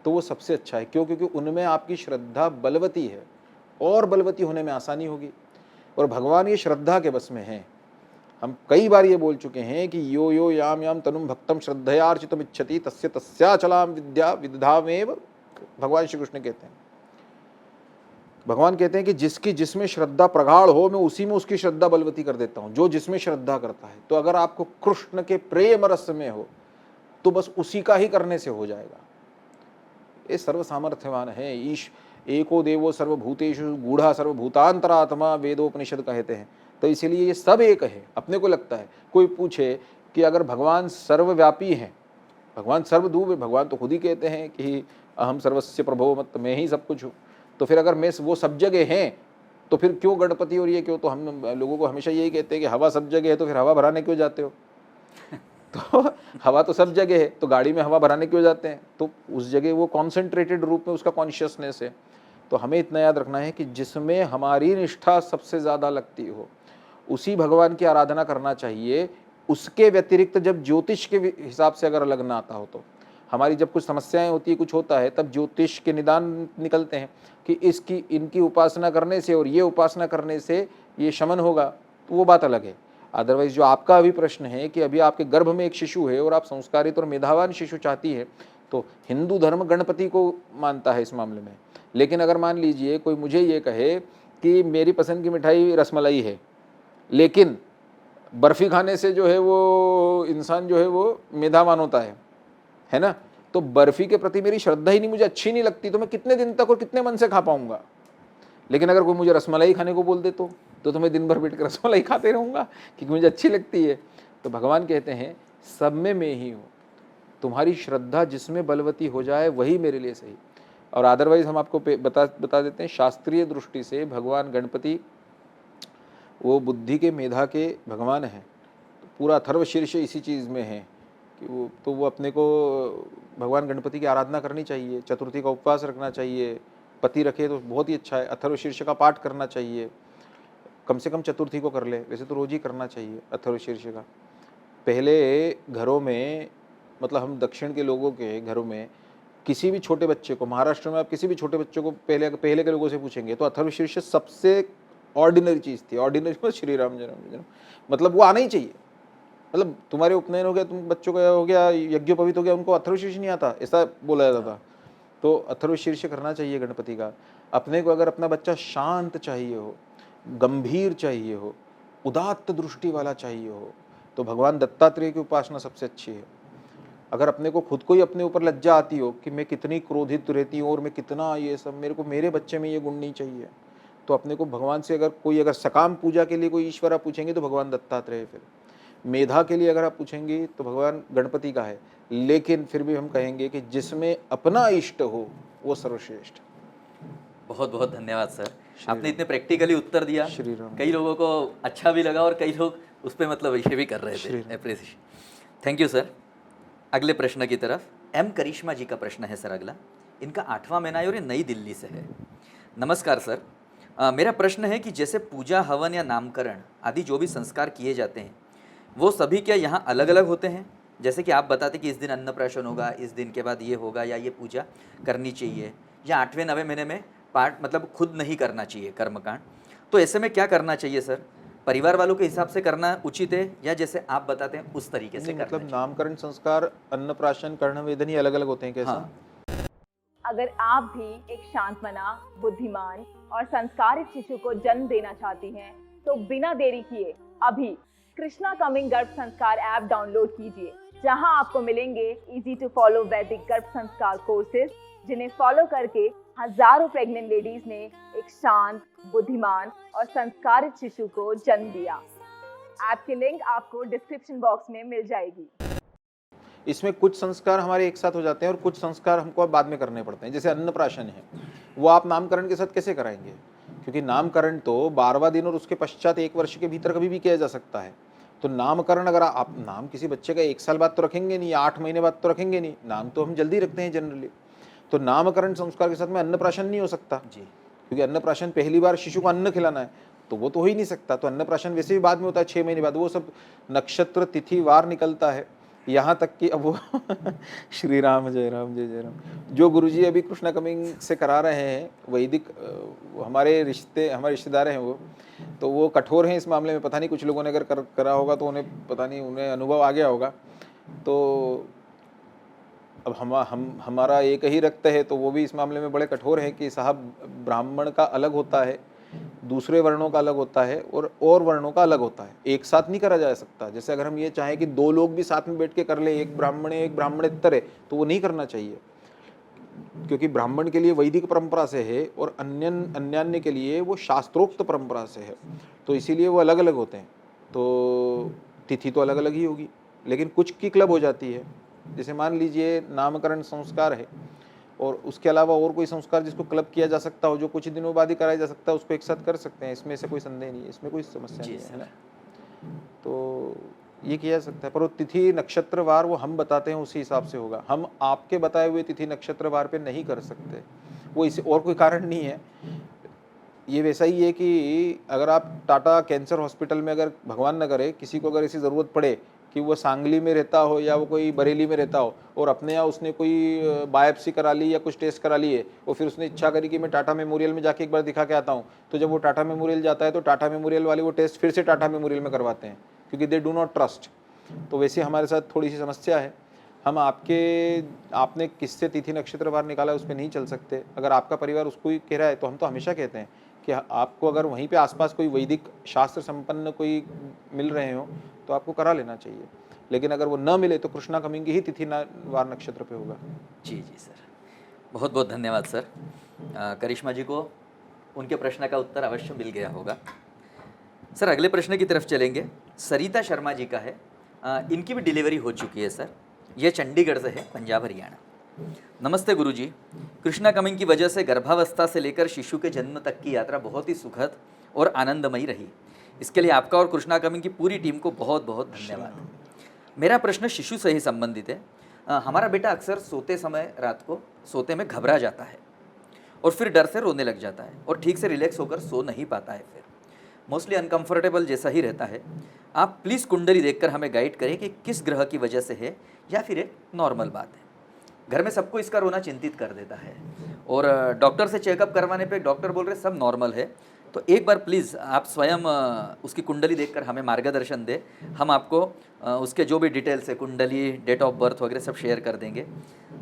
S2: तो वो सबसे अच्छा है। क्यों? क्योंकि उनमें आपकी श्रद्धा बलवती है और बलवती होने में आसानी होगी, और भगवान ये श्रद्धा के बस में हैं। हम कई बार ये बोल चुके हैं कि यो यो याम याम तनुम भक्तम श्रद्धयार्चितम इच्छति तस्य तस्याचलाम विद्या विदधामेव, भगवान श्री कृष्ण कहते हैं। भगवान कहते हैं कि जिसकी जिसमें श्रद्धा प्रगाढ़ हो, मैं उसी में उसकी श्रद्धा बलवती कर देता हूं, जो जिसमें श्रद्धा करता है। तो अगर आपको कृष्ण के प्रेम रस में हो तो बस उसी का ही करने से हो जाएगा। ये सर्व सामर्थ्यवान है। ईश एको देवो सर्वभूतेषु गूढ़ा सर्वभूतांतरात्मा, वेदोपनिषद कहते हैं। तो इसीलिए ये सब एक है। अपने को लगता है, कोई पूछे कि अगर भगवान सर्वव्यापी हैं, भगवान सर्वदूर, भगवान तो खुद ही कहते हैं कि अहम सर्वस्य प्रभो मत, मैं ही सब कुछ हूँ। तो फिर अगर मैं वो सब जगह हैं तो फिर क्यों गणपति और ये क्यों? तो हम लोगों को हमेशा यही कहते हैं कि हवा सब जगह है, तो फिर हवा भराने क्यों जाते हो? तो हवा तो सब जगह है, तो गाड़ी में हवा भराने क्यों जाते हैं? तो उस जगह वो कॉन्सेंट्रेटेड रूप में उसका कॉन्शियसनेस है। तो हमें इतना याद रखना है कि जिसमें हमारी निष्ठा सबसे ज़्यादा लगती हो उसी भगवान की आराधना करना चाहिए। उसके व्यतिरिक्त जब ज्योतिष के हिसाब से अगर लगना आता हो, तो हमारी जब कुछ समस्याएं होती है, कुछ होता है, तब ज्योतिष के निदान निकलते हैं कि इनकी उपासना करने से और ये उपासना करने से ये शमन होगा, तो वो बात अलग है। अदरवाइज जो आपका अभी प्रश्न है कि अभी आपके गर्भ में एक शिशु है और आप संस्कारित और मेधावान शिशु चाहती है, तो हिंदू धर्म गणपति को मानता है इस मामले में। लेकिन अगर मान लीजिए कोई मुझे ये कहे कि मेरी पसंद की मिठाई रसमलाई है, लेकिन बर्फ़ी खाने से जो है वो इंसान जो है वो मेधावान होता है ना, तो बर्फ़ी के प्रति मेरी श्रद्धा ही नहीं, मुझे अच्छी नहीं लगती, तो मैं कितने दिन तक और कितने मन से खा पाऊंगा। लेकिन अगर कोई मुझे रसमलाई खाने को बोल दे तो मैं दिन भर बैठ कर रसमलाई खाते रहूँगा क्योंकि मुझे अच्छी लगती है। तो भगवान कहते हैं सब में मैं ही हूँ, तुम्हारी श्रद्धा जिसमें बलवती हो जाए वही मेरे लिए सही। और अदरवाइज हम आपको बता देते हैं, शास्त्रीय दृष्टि से भगवान गणपति वो बुद्धि के, मेधा के भगवान हैं। तो पूरा अथर्वशीर्ष इसी चीज़ में है कि वो अपने को भगवान गणपति की आराधना करनी चाहिए, चतुर्थी का उपवास रखना चाहिए। पति रखे तो बहुत ही अच्छा है, अथर्वशीर्ष का पाठ करना चाहिए, कम से कम चतुर्थी को कर ले, वैसे तो रोज ही करना चाहिए अथर्वशीर्ष का। पहले घरों में, मतलब हम दक्षिण के लोगों के घरों में किसी भी छोटे बच्चे को, महाराष्ट्र में आप किसी भी छोटे बच्चे को पहले के लोगों से पूछेंगे तो अथर्वशीर्ष सबसे ऑर्डिनरी चीज़ थी। ऑर्डिनरी मतलब श्री राम जन्म, मतलब वो आना ही चाहिए। मतलब तुम्हारे उपनयन हो गया, तुम बच्चों का हो गया, यज्ञोपवीत हो गया, उनको अथर्वशीर्ष नहीं आता, ऐसा बोला जाता था। तो अथर्वशीर्ष करना चाहिए गणपति का। अपने को अगर अपना बच्चा शांत चाहिए हो, गंभीर चाहिए हो, उदात्त दृष्टि वाला चाहिए हो, तो भगवान दत्तात्रेय की उपासना सबसे अच्छी है। अगर अपने को खुद को ही अपने ऊपर लज्जा आती हो कि मैं कितनी क्रोधित रहती हूँ और मैं कितना ये सब, मेरे बच्चे में ये गुण नहीं चाहिए, तो अपने को भगवान से अगर सकाम पूजा के लिए कोई ईश्वर आप पूछेंगे तो भगवान दत्तात्रेय है। फिर मेधा के लिए अगर आप पूछेंगे तो भगवान गणपति का है। लेकिन फिर भी हम कहेंगे कि जिसमें अपना इष्ट हो वो सर्वश्रेष्ठ। बहुत
S1: बहुत धन्यवाद सर, आपने इतने प्रैक्टिकली उत्तर दिया।
S2: श्री राम।
S1: कई लोगों को अच्छा भी लगा और कई लोग उस पर मतलब ये भी कर रहे थे अप्रिसिएशन। Thank you sir. अगले प्रश्न की तरफ एम करिश्मा जी का प्रश्न है सर अगला। इनका 8वां महीना है और ये नई दिल्ली से है। नमस्कार सर, मेरा प्रश्न है कि जैसे पूजा, हवन या नामकरण आदि जो भी संस्कार किए जाते हैं वो सभी क्या यहाँ अलग अलग होते हैं? जैसे कि आप बताते कि इस दिन अन्नप्राशन होगा, इस दिन के बाद ये होगा, या ये पूजा करनी चाहिए, या 8वें 9वें महीने में पाठ मतलब खुद नहीं करना चाहिए कर्मकांड। तो ऐसे में क्या करना चाहिए सर? परिवार वालों के हिसाब से करना उचित है या जैसे आप बताते हैं उस तरीके से
S2: नहीं,
S1: करना
S2: मतलब नामकरण संस्कार, अन्नप्राशन, कर्णवेधन ये अलग अलग होते हैं
S1: चाहिए?
S2: कैसा?
S1: हाँ,
S4: अगर आप भी एक शांतमना, बुद्धिमान और संस्कारित शिशु को जन्म देना चाहती हैं, तो बिना देरी किए अभी कृष्णा कमिंग गर्भ संस्कार ऐप डाउनलोड कीजिए, जहां आपको मिलेंगे इजी टू फॉलो वैदिक गर्भ संस्कार कोर्सेज, जिन्हें फॉलो करके हजारों प्रेग्नेंट लेडीज ने एक शांत, बुद्धिमान और संस्कारित शिशु को जन्म दिया। ऐप की लिंक आपको डिस्क्रिप्शन बॉक्स में मिल जाएगी।
S2: इसमें कुछ संस्कार हमारे एक साथ हो जाते हैं और कुछ संस्कार हमको बाद में करने पड़ते हैं। जैसे अन्नप्राशन है, वो आप नामकरण के साथ कैसे कराएंगे? क्योंकि नामकरण तो 12वां दिन और उसके पश्चात 1 वर्ष के भीतर कभी भी किया जा सकता है। तो नामकरण अगर आप नाम किसी बच्चे का 1 साल बाद तो रखेंगे नहीं, 8 महीने बाद तो रखेंगे नहीं, नाम तो हम जल्दी रखते हैं जनरली। तो नामकरण संस्कार के साथ में अन्नप्राशन नहीं हो सकता
S1: जी।
S2: क्योंकि अन्नप्राशन पहली बार शिशु को अन्न खिलाना है, तो वो तो हो ही नहीं सकता। तो अन्नप्राशन वैसे भी बाद में होता है, 6 महीने बाद। वो सब नक्षत्र तिथि वार निकलता है, यहाँ तक कि अब वो श्री राम जय राम जय जय राम जो गुरुजी अभी कृष्णा कमिंग से करा रहे हैं, वैदिक हमारे रिश्तेदार हैं वो, तो वो कठोर हैं इस मामले में। पता नहीं कुछ लोगों ने अगर करा होगा तो उन्हें पता नहीं, उन्हें अनुभव आ गया होगा। तो अब हमारा एक ही रक्त है, तो वो भी इस मामले में बड़े कठोर हैं कि साहब ब्राह्मण का अलग होता है, दूसरे वर्णों का अलग होता है और वर्णों का अलग होता है, एक साथ नहीं करा जा सकता। जैसे अगर हम ये चाहें कि 2 लोग भी साथ में बैठ के कर ले, एक ब्राह्मणेतर है, तो वो नहीं करना चाहिए, क्योंकि ब्राह्मण के लिए वैदिक परंपरा से है और अन्यान्य के लिए वो शास्त्रोक्त परंपरा से है, तो इसीलिए वो अलग अलग होते हैं। तो तिथि तो अलग अलग ही होगी, लेकिन कुछ की क्लब हो जाती है। जैसे मान लीजिए नामकरण संस्कार है और उसके अलावा और कोई संस्कार जिसको क्लब किया जा सकता हो, जो कुछ दिनों बाद ही कराया जा सकता है, उसको एक साथ कर सकते हैं। इसमें से कोई संदेह नहीं है, इसमें कोई समस्या नहीं है ना। तो ये किया जा सकता है, पर वो तिथि नक्षत्र वार वो हम बताते हैं उसी हिसाब से होगा। हम आपके बताए हुए तिथि नक्षत्र वार पे नहीं कर सकते, वो इसे और कोई कारण नहीं है। ये वैसा ही है कि अगर आप टाटा कैंसर हॉस्पिटल में, अगर भगवान न करे किसी को अगर ऐसी ज़रूरत पड़े कि वो सांगली में रहता हो या वो कोई बरेली में रहता हो और अपने यहाँ उसने कोई बायोप्सी करा ली या कुछ टेस्ट करा लिए और फिर उसने इच्छा करी कि मैं टाटा मेमोरियल में जाके एक बार दिखा के आता हूँ, तो जब वो टाटा मेमोरियल जाता है तो टाटा मेमोरियल वाले वो टेस्ट फिर से टाटा मेमोरियल में करवाते हैं, क्योंकि दे डू नॉट ट्रस्ट। तो वैसे हमारे साथ थोड़ी सी समस्या है, हम आपने किससे तिथि नक्षत्र वार निकाला उस पर नहीं चल सकते। अगर आपका परिवार उसको ही कह रहा है तो हम तो हमेशा कहते हैं कि आपको अगर वहीं पे आसपास कोई वैदिक शास्त्र संपन्न कोई मिल रहे हो तो आपको करा लेना चाहिए, लेकिन अगर वो न मिले तो कृष्णा कमिंग की ही तिथि वार नक्षत्र पे होगा।
S1: जी जी सर, बहुत बहुत धन्यवाद सर। करिश्मा जी को उनके प्रश्न का उत्तर अवश्य मिल गया होगा। सर अगले प्रश्न की तरफ चलेंगे। सरिता शर्मा जी का है, इनकी भी डिलीवरी हो चुकी है सर, ये चंडीगढ़ से है, पंजाब हरियाणा। नमस्ते गुरुजी, कृष्णा कमिंग की वजह से गर्भावस्था से लेकर शिशु के जन्म तक की यात्रा बहुत ही सुखद और आनंदमयी रही। इसके लिए आपका और कृष्णा कमिंग की पूरी टीम को बहुत बहुत धन्यवाद। मेरा प्रश्न शिशु से ही संबंधित है। हमारा बेटा अक्सर सोते समय रात को सोते में घबरा जाता है और फिर डर से रोने लग जाता है और ठीक से रिलैक्स होकर सो नहीं पाता है, फिर मोस्टली अनकंफर्टेबल जैसा ही रहता है। आप प्लीज़ कुंडली देखकर हमें गाइड करें कि किस ग्रह की वजह से है या फिर एक नॉर्मल बात है। घर में सबको इसका रोना चिंतित कर देता है और डॉक्टर से चेकअप करवाने पे डॉक्टर बोल रहे सब नॉर्मल है। तो एक बार प्लीज़ आप स्वयं उसकी कुंडली देखकर हमें मार्गदर्शन दें। हम आपको उसके जो भी डिटेल्स है, कुंडली, डेट ऑफ बर्थ वगैरह सब शेयर कर देंगे।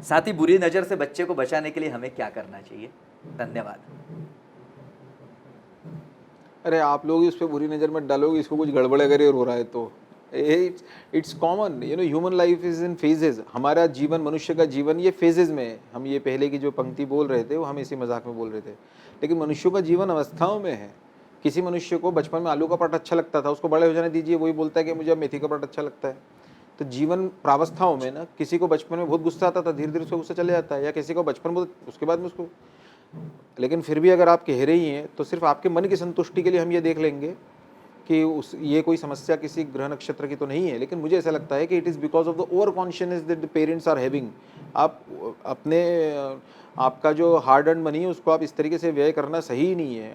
S1: साथ ही बुरी नज़र से बच्चे को बचाने के लिए हमें क्या करना चाहिए? धन्यवाद।
S2: अरे आप लोग ही उस पर बुरी नज़र मत डालोगे, इसको कुछ गड़बड़ अगर ये रो रहा है तो it's common, human life is in phases. हमारा जीवन, मनुष्य का जीवन ये फेजेस में है। हम ये पहले की जो पंक्ति बोल रहे थे वो हम इसी मजाक में बोल रहे थे, लेकिन मनुष्यों का जीवन अवस्थाओं में है। किसी मनुष्य को बचपन में आलू का पराठा अच्छा लगता था, उसको बड़े हो जाने दीजिए वही बोलता है कि मुझे अब मेथी का पराठा अच्छा लगता है। तो जीवन प्रावस्थाओं में ना, किसी को बचपन में बहुत गुस्सा आता था, धीरे धीरे उसका गुस्सा चले जाता है, या किसी को बचपन बहुत, उसके बाद में उसको। लेकिन फिर भी अगर आप कह रही हैं तो सिर्फ आपके मन की संतुष्टि के लिए हम ये देख लेंगे कि ये कोई समस्या किसी ग्रह नक्षत्र की तो नहीं है। लेकिन मुझे ऐसा लगता है कि it is because of the over consciousness that the parents are having. आप आपका जो हार्ड अर्न मनी है उसको आप इस तरीके से व्यय करना सही नहीं है।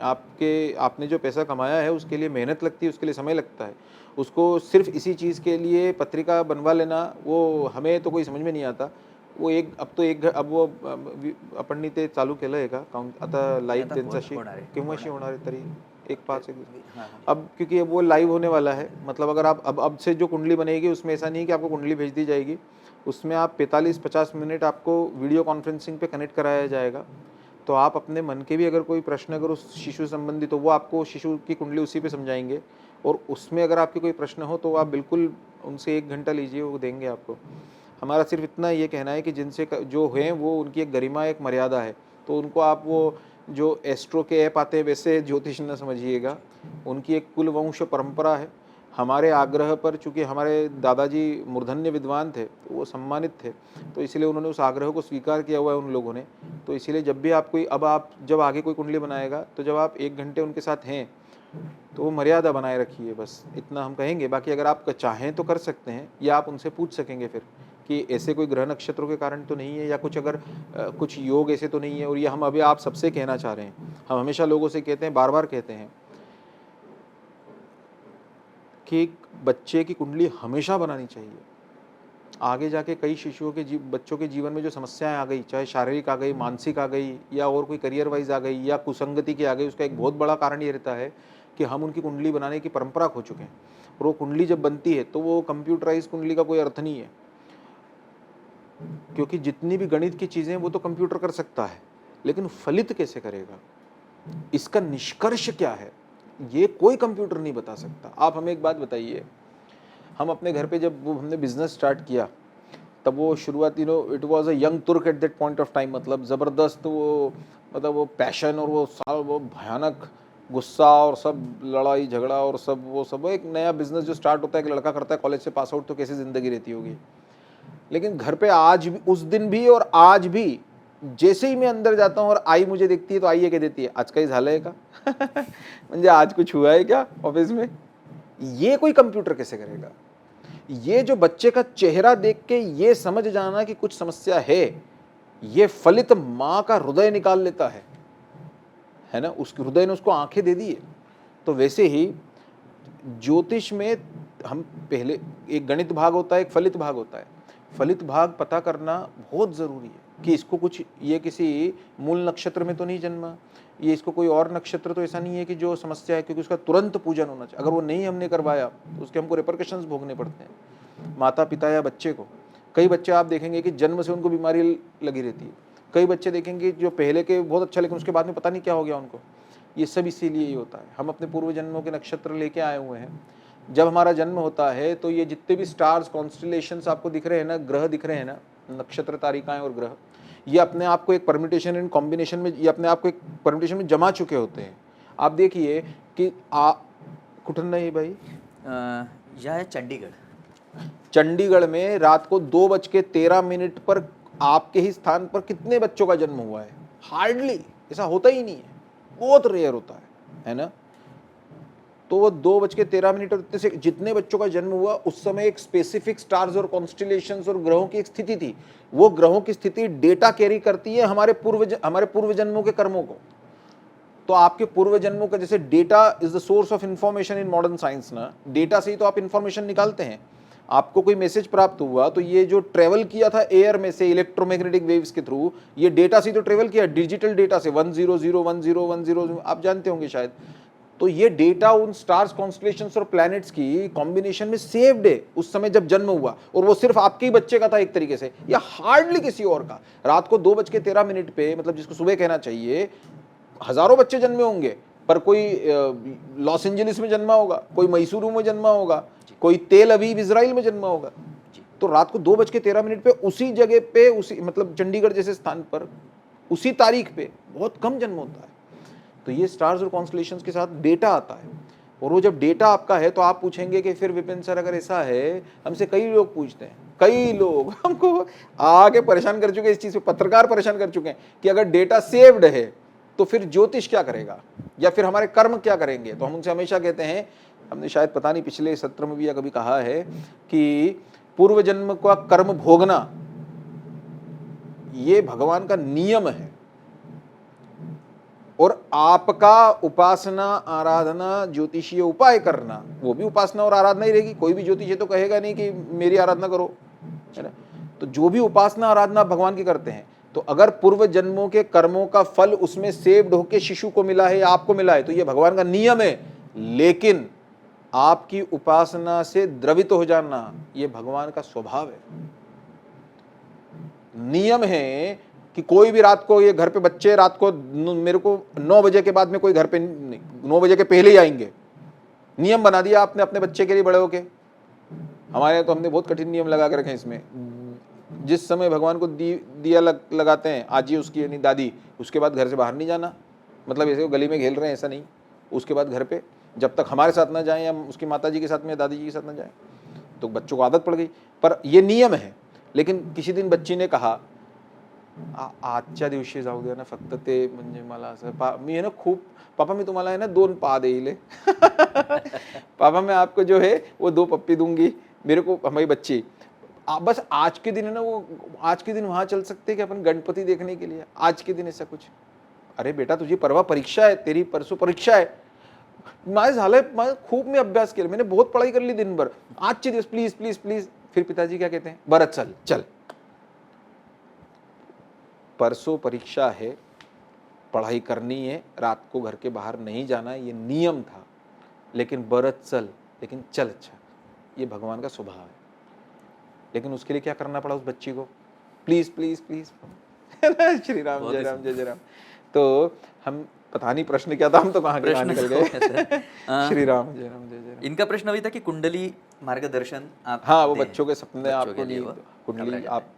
S2: आपने जो पैसा कमाया है उसके लिए मेहनत लगती है, उसके लिए समय लगता है। उसको सिर्फ इसी चीज़ के लिए पत्रिका बनवा लेना, वो हमें तो कोई समझ में नहीं आता। वो अब वो आपण ते चालू केलं आहे का काउंट आता लाईव्ह त्यांच्याशी केव्हाशी होणार आहे तरी एक 5 एक
S1: हाँ,
S2: अब क्योंकि वो लाइव होने वाला है, मतलब अगर आप अब से जो कुंडली बनेगी उसमें ऐसा नहीं है कि आपको कुंडली भेज दी जाएगी, उसमें आप 45-50 मिनट आपको वीडियो कॉन्फ्रेंसिंग पे कनेक्ट कराया जाएगा। तो आप अपने मन के भी अगर कोई प्रश्न अगर उस शिशु संबंधी, तो वो आपको शिशु की कुंडली उसी पे समझाएंगे, और उसमें अगर आपके कोई प्रश्न हो तो आप बिल्कुल उनसे 1 घंटा लीजिए, वो देंगे आपको। हमारा सिर्फ इतना ये कहना है कि जिनसे जो हैं वो उनकी एक गरिमा, एक मर्यादा है, तो उनको आप वो जो एस्ट्रो के ऐप आते हैं वैसे ज्योतिष न समझिएगा, उनकी एक कुल वंश परंपरा है। हमारे आग्रह पर, चूँकि हमारे दादाजी मूर्धन्य विद्वान थे तो वो सम्मानित थे, तो इसलिए उन्होंने उस आग्रह को स्वीकार किया हुआ है उन लोगों ने। तो इसीलिए जब भी आप कोई, अब आप जब आगे कोई कुंडली बनाएगा तो जब आप 1 घंटे उनके साथ हैं तो वो मर्यादा बनाए रखिए, बस इतना हम कहेंगे। बाकी अगर आप चाहें तो कर सकते हैं, या आप उनसे पूछ सकेंगे फिर कि ऐसे कोई ग्रह नक्षत्रों के कारण तो नहीं है, या कुछ अगर कुछ योग ऐसे तो नहीं है। और ये हम अभी आप सबसे कहना चाह रहे हैं, हम हमेशा लोगों से कहते हैं, बार बार कहते हैं कि बच्चे की कुंडली हमेशा बनानी चाहिए। आगे जाके कई शिशुओं के बच्चों के जीवन में जो समस्याएं आ गई, चाहे शारीरिक आ गई, मानसिक आ गई, या और कोई करियर वाइज आ गई, या कुसंगति की आ गई, उसका एक बहुत बड़ा कारण ये रहता है कि हम उनकी कुंडली बनाने की परंपरा खो चुके हैं। और वो कुंडली जब बनती है तो वो कंप्यूटराइज कुंडली का कोई अर्थ नहीं है, क्योंकि जितनी भी गणित की चीजें वो तो कंप्यूटर कर सकता है, लेकिन फलित कैसे करेगा, इसका निष्कर्ष क्या है, ये कोई कंप्यूटर नहीं बता सकता। आप हमें एक बात बताइए, हम अपने घर पे जब वो हमने बिजनेस स्टार्ट किया तब वो शुरुआती इट वाज अ यंग तुर्क at that point of time, मतलब ज़बरदस्त वो, मतलब वो पैशन और वो भयानक गुस्सा और सब लड़ाई झगड़ा और सब वो सब एक नया बिजनेस जो स्टार्ट होता है, एक लड़का करता है कॉलेज से पास आउट, तो कैसी ज़िंदगी रहती होगी। लेकिन घर पे आज भी, उस दिन भी और आज भी, जैसे ही मैं अंदर जाता हूँ और आई मुझे देखती है तो आई ये कह देती है, आज काही झालंय का म्हणजे आज कुछ हुआ है क्या ऑफिस में। ये कोई कंप्यूटर कैसे करेगा। ये जो बच्चे का चेहरा देख के ये समझ जाना कि कुछ समस्या है, ये फलित माँ का हृदय निकाल लेता है ना, उसके हृदय ने उसको आंखें दे दी है। तो वैसे ही ज्योतिष में हम पहले, एक गणित भाग होता है, एक फलित भाग होता है। फलित भाग पता करना बहुत जरूरी है कि इसको कुछ, ये किसी मूल नक्षत्र में तो नहीं जन्मा, ये इसको कोई और नक्षत्र तो ऐसा नहीं है कि जो समस्या है, क्योंकि उसका तुरंत पूजन होना चाहिए। अगर वो नहीं हमने करवाया तो उसके हमको रिपरकशंस भोगने पड़ते हैं, माता पिता या बच्चे को। कई बच्चे आप देखेंगे कि जन्म से उनको बीमारी लगी रहती है, कई बच्चे देखेंगे जो पहले के बहुत अच्छा लेकिन उसके बाद में पता नहीं क्या हो गया उनको। ये सब इसीलिए ही होता है, हम अपने पूर्व जन्मों के नक्षत्र लेके आए हुए हैं। जब हमारा जन्म होता है तो ये जितने भी स्टार्स, कॉन्स्टलेशंस आपको दिख रहे हैं ना, ग्रह दिख रहे हैं ना, नक्षत्र तारिकाएं और ग्रह, ये अपने आप को एक परम्यूटेशन एंड कॉम्बिनेशन में, ये अपने आप को एक परम्यूटेशन में जमा चुके होते हैं। आप देखिए कि कुठन नहीं भाई,
S1: यह है चंडीगढ़।
S2: चंडीगढ़ में रात को 2:13 पर आपके ही स्थान पर कितने बच्चों का जन्म हुआ है। हार्डली, ऐसा होता ही नहीं है, बहुत रेयर होता है ना। तो वो 2:13 और से जितने बच्चों का जन्म हुआ उस समय एक स्पेसिफिक स्टार्स और कॉन्स्टिलेशंस और ग्रहों की एक स्थिति थी। वो ग्रहों की स्थिति डेटा कैरी करती है हमारे पूर्व जन्मों के कर्मों को। तो आपके पूर्व जन्मों का, जैसे data is the source of information in modern science ना, डेटा से ही तो आप इंफॉर्मेशन निकालते हैं। आपको कोई मैसेज प्राप्त हुआ तो ये जो ट्रेवल किया था एयर में से इलेक्ट्रोमैग्नेटिक वेव्स के थ्रू, ये डेटा से तो ट्रेवल किया, डिजिटल डेटा से 1001010 आप जानते होंगे शायद। तो ये डेटा उन स्टार्स, कॉन्स्टलेशंस और प्लैनेट्स की कॉम्बिनेशन में सेव्ड है उस समय जब जन्म हुआ, और वो सिर्फ आपके ही बच्चे का था एक तरीके से, या हार्डली किसी और का। रात को 2:13 पे, मतलब जिसको सुबह कहना चाहिए, हजारों बच्चे जन्मे होंगे, पर कोई लॉस एंजलिस में जन्मा होगा, कोई मैसूरू में जन्मा होगा, कोई तेल अवीव इजराइल में जन्मा होगा। तो रात को 2:13 पे उसी जगह पे, उसी मतलब चंडीगढ़ जैसे स्थान पर उसी तारीख पे बहुत कम जन्म होता है। तो ये स्टार्स और कॉन्स्टलेशंस के साथ डेटा आता है, और वो जब डेटा आपका है तो आप पूछेंगे कि फिर विपिन सर अगर ऐसा है, हमसे कई लोग पूछते हैं, कई लोग हमको आके परेशान कर चुके हैं इस चीज पे, पत्रकार परेशान कर चुके हैं कि अगर डेटा सेव्ड है तो फिर ज्योतिष क्या करेगा, या फिर हमारे कर्म क्या करेंगे। तो हम उनसे हमेशा कहते हैं, हमने शायद पता नहीं पिछले सत्र में भी या कभी कहा है कि पूर्व जन्म का कर्म भोगना ये भगवान का नियम है, और आपका उपासना, आराधना, ज्योतिषीय उपाय करना, वो भी उपासना और आराधना ही रहेगी। कोई भी ज्योतिषी तो कहेगा नहीं कि मेरी आराधना करो, है ना। तो जो भी उपासना आराधना भगवान की करते हैं, तो अगर पूर्व जन्मों के कर्मों का फल उसमें सेव्ड होके शिशु को मिला है या आपको मिला है तो ये भगवान का नियम है, लेकिन आपकी उपासना से द्रवित हो जाना ये भगवान का स्वभाव है। नियम है कि कोई भी रात को, ये घर पे बच्चे रात को मेरे को 9 बजे के बाद में कोई घर पे नहीं, 9 बजे के पहले ही आएंगे। नियम बना दिया आपने अपने बच्चे के लिए बड़े होके। हमारे यहाँ तो हमने बहुत कठिन नियम लगा के रखे हैं इसमें। जिस समय भगवान को दिया लगाते हैं, आज ही उसकी यानी दादी, उसके बाद घर से बाहर नहीं जाना। मतलब ऐसे वो गली में खेल रहे हैं ऐसा नहीं, उसके बाद घर पे जब तक हमारे साथ ना जाएं या उसकी माता जी के साथ में या दादी जी के साथ ना जाएं। तो बच्चों को आदत पड़ गई, पर ये नियम है। लेकिन किसी दिन बच्ची ने कहा आजच्या दिवशी जाऊ द्या ना, फक्त ते म्हणजे मला असं मी आहे ना खूप पापा मी तुम्हाला है ना 2 पा देईल पापा मैं आपको जो है वो 2 पप्पी दूंगी, मेरे को हमारी बच्ची बस आज के दिन है ना, वो आज के दिन वहां चल सकते कि अपन गणपति देखने के लिए, आज के दिन ऐसा कुछ। अरे बेटा तुझी परवा परीक्षा है, तेरी परसों परीक्षा है, माझं झालंय, माझं खूप मी अभ्यास केला, मैंने बहुत पढ़ाई कर ली दिन भर, आजचे दिवस प्लीज प्लीज प्लीज। फिर पिताजी क्या कहते हैं, बरं चल चल, परसों परीक्षा है, पढ़ाई करनी है, रात को घर के बाहर नहीं जाना, ये नियम था, लेकिन बरं चल, लेकिन चल। अच्छा, ये भगवान का स्वभाव है। लेकिन उसके लिए क्या करना पड़ा उस बच्ची को, please please please Shri Ram जय राम जय जय राम। तो हम पता नहीं प्रश्न क्या था, हम तो कहाँ के कहाँ निकल गए। श्री राम जय राम जय जय राम।
S1: इनका प्रश्न अभी था कि कुंडली मार्गदर्शन आप
S2: हाँ, वो
S1: दें
S2: बच्चों के सपने आपको कुंडली
S1: घबरा
S2: आप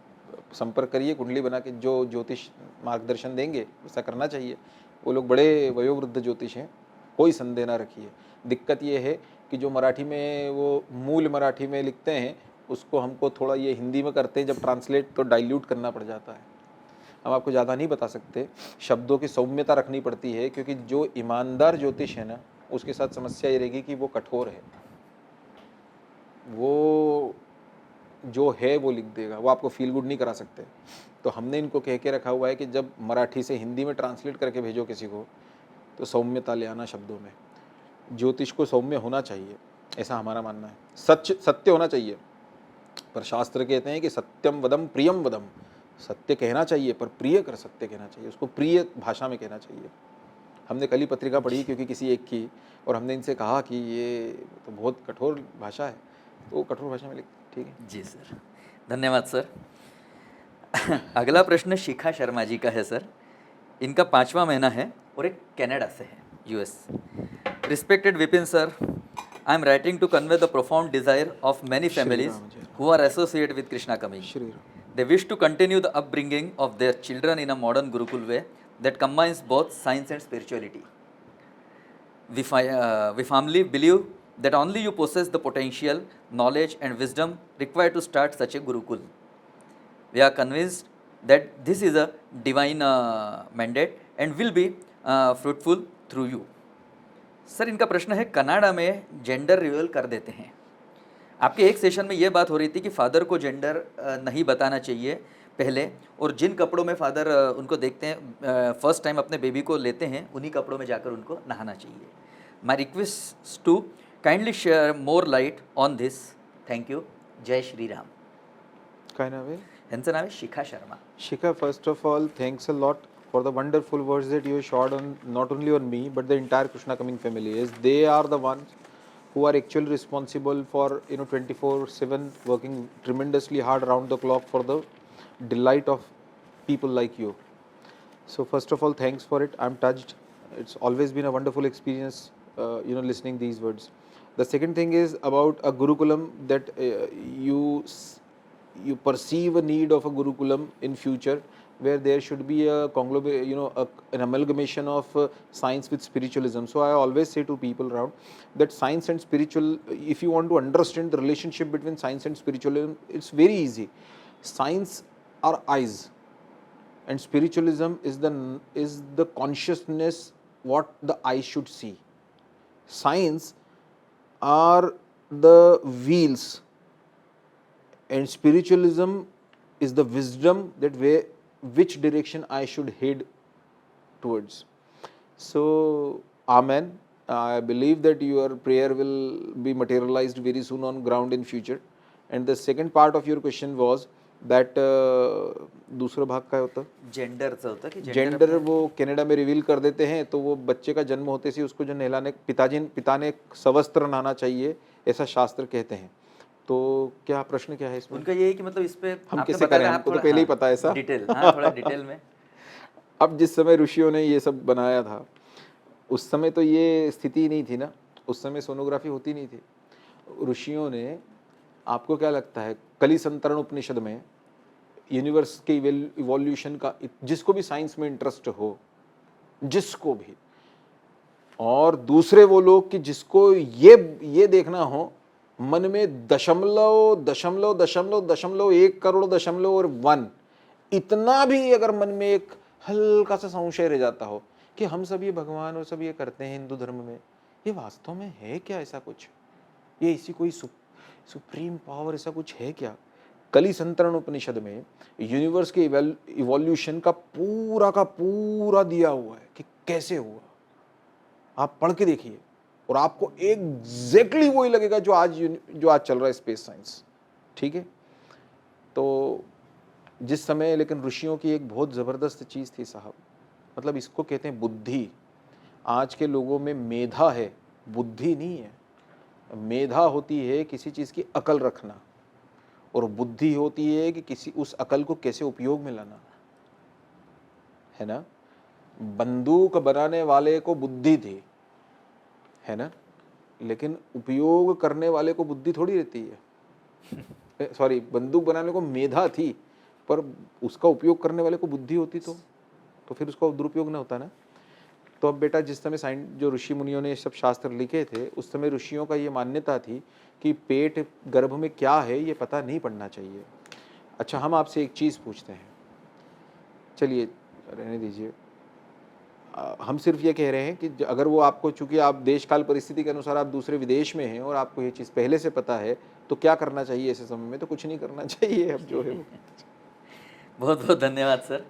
S2: संपर्क करिए, कुंडली बना के जो ज्योतिष मार्गदर्शन देंगे वैसा करना चाहिए। वो लोग बड़े वयोवृद्ध ज्योतिष हैं, कोई संदेह ना रखिए। दिक्कत ये है कि जो मराठी में वो मूल मराठी में लिखते हैं उसको हमको थोड़ा ये हिंदी में करते हैं, जब ट्रांसलेट तो डाइल्यूट करना पड़ जाता है। हम आपको ज़्यादा नहीं बता सकते, शब्दों की सौम्यता रखनी पड़ती है, क्योंकि जो ईमानदार ज्योतिष है ना उसके साथ समस्या ये रहेगी कि वो कठोर है, वो जो है वो लिख देगा, वो आपको फील गुड नहीं करा सकते। तो हमने इनको कह के रखा हुआ है कि जब मराठी से हिंदी में ट्रांसलेट करके भेजो किसी को तो सौम्यता ले आना शब्दों में। ज्योतिष को सौम्य होना चाहिए, ऐसा हमारा मानना है। सत्य होना चाहिए, पर शास्त्र कहते हैं कि सत्यम वदम प्रियम वदम, सत्य कहना चाहिए पर प्रिय कर सत्य कहना चाहिए, उसको प्रिय भाषा में कहना चाहिए। हमने कल ही पत्रिका पढ़ी क्योंकि किसी एक की, और हमने इनसे कहा कि ये तो बहुत कठोर भाषा है, तो कठोर भाषा में लिख। ठीक है
S1: जी सर, धन्यवाद सर। अगला प्रश्न शिखा शर्मा जी का है सर। इनका 5वां महीना है और एक कनाडा से है, US. Respected Vipin sir, I am writing to convey the profound desire of many families who are associated with Krishna coming. They wish to continue the upbringing of their children in a modern Gurukul way that combines both science and spirituality. We firmly believe that only you possess the potential, knowledge and wisdom required to start such a Gurukul. We are convinced that this is a divine mandate and will be fruitful through you. Sir, इनका प्रश्न है, Canada में gender reveal कर देते हैं। आपके एक session में ये बात हो रही थी कि फादर को जेंडर नहीं बताना चाहिए पहले, और जिन कपड़ों में फादर उनको देखते हैं फर्स्ट टाइम अपने बेबी को लेते हैं, उन्हीं कपड़ों में जाकर उनको नहाना चाहिए। My request to kindly share more light on this, thank you, जय श्री राम।
S2: काय नाव आहे?
S1: यांचं नाव आहे Shikha Sharma.
S2: Shikha, first of all thanks a lot for the wonderful words that you showed on not only on me but the entire Krishna Coming family, as they are the ones who are actually responsible for 24/7 working tremendously hard around the clock for the delight of people like you. So first of all, thanks for it. I'm touched. It's always been a wonderful experience listening these words. The second thing is about a Gurukulam, that you perceive a need of a Gurukulam in future where there should be a conglomerate, an amalgamation of science with spiritualism. So I always say to people around that science and spiritual, if you want to understand the relationship between science and spiritualism, it's very easy. Science are eyes and spiritualism is the consciousness what the eye should see. Science are the wheels and spiritualism is the wisdom that which direction I should head towards. So amen, I believe that your prayer will be materialized very soon on ground in future. And the second part of your question was that दूसरा भाग काय होतं,
S1: जेंडरचं होतं की
S2: gender वो Canada में reveal कर देते हैं, तो वो बच्चे का जन्म होते से उसको जो नहलाने पिता ने सवस्त्र नहाना चाहिए, ऐसा शास्त्र कहते हैं। तो क्या प्रश्न क्या है इसमें?
S1: उनका ये है कि मतलब इस पे
S2: हम
S1: आपने
S2: कैसे
S1: बताया
S2: करें,
S1: ना, आप
S2: हमको तो
S1: थोड़ा-
S2: पहले ही
S1: हाँ,
S2: पता है ऐसा।
S1: डिटेल, हाँ थोड़ा डिटेल में।
S2: अब जिस समय ऋषियों ने ये सब बनाया था, उस समय तो ये स्थिति नहीं थी ना, उस समय सोनोग्राफी होती नहीं थी। ऋषियों ने, आपको क्या लगता है, कली संतरण उपनिषद में यूनिवर्स के इवोल्यूशन का, जिसको भी साइंस में इंटरेस्ट हो, जिसको भी, और दूसरे वो लोग कि जिसको ये देखना हो, मन में दशमलव दशमलव दशमलव दशमलव 1,00,00,000,000,001 इतना भी अगर मन में एक हल्का सा संशय रह जाता हो कि हम सब ये भगवान और सब ये करते हैं हिंदू धर्म में, ये वास्तव में है क्या ऐसा कुछ, ये इसी कोई सुप्रीम पावर ऐसा कुछ है क्या? कली संतरण उपनिषद में यूनिवर्स के इवोल्यूशन का पूरा दिया हुआ है कि कैसे हुआ। आप पढ़ के देखिए और आपको एग्जैक्टली वही लगेगा जो आज चल रहा है स्पेस साइंस। ठीक है, तो जिस समय, लेकिन ऋषियों की एक बहुत ज़बरदस्त चीज़ थी साहब, मतलब इसको कहते हैं बुद्धि। आज के लोगों में मेधा है, बुद्धि नहीं है। मेधा होती है किसी चीज़ की अकल रखना, और बुद्धि होती है कि किसी उस अकल को कैसे उपयोग में लाना, है ना। बंदूक बनाने वाले को बुद्धि थी, है ना, लेकिन उपयोग करने वाले को बुद्धि थोड़ी रहती है। सॉरी, बंदूक बनाने को मेधा थी, पर उसका उपयोग करने वाले को बुद्धि होती तो फिर उसका दुरुपयोग ना होता ना। तो अब बेटा, जिस समय जो ऋषि मुनियों ने सब शास्त्र लिखे थे, उस समय ऋषियों का ये मान्यता थी कि पेट गर्भ में क्या है ये पता नहीं पड़ना चाहिए। अच्छा, हम आपसे एक चीज़ पूछते हैं, चलिए रहने दीजिए, हम सिर्फ ये कह रहे हैं कि अगर वो आपको, चूंकि आप देश काल परिस्थिति के अनुसार आप दूसरे विदेश में हैं और आपको ये चीज़ पहले से पता है, तो क्या करना चाहिए ऐसे समय में? तो कुछ नहीं करना चाहिए, अब जो है वो।
S1: बहुत बहुत धन्यवाद सर।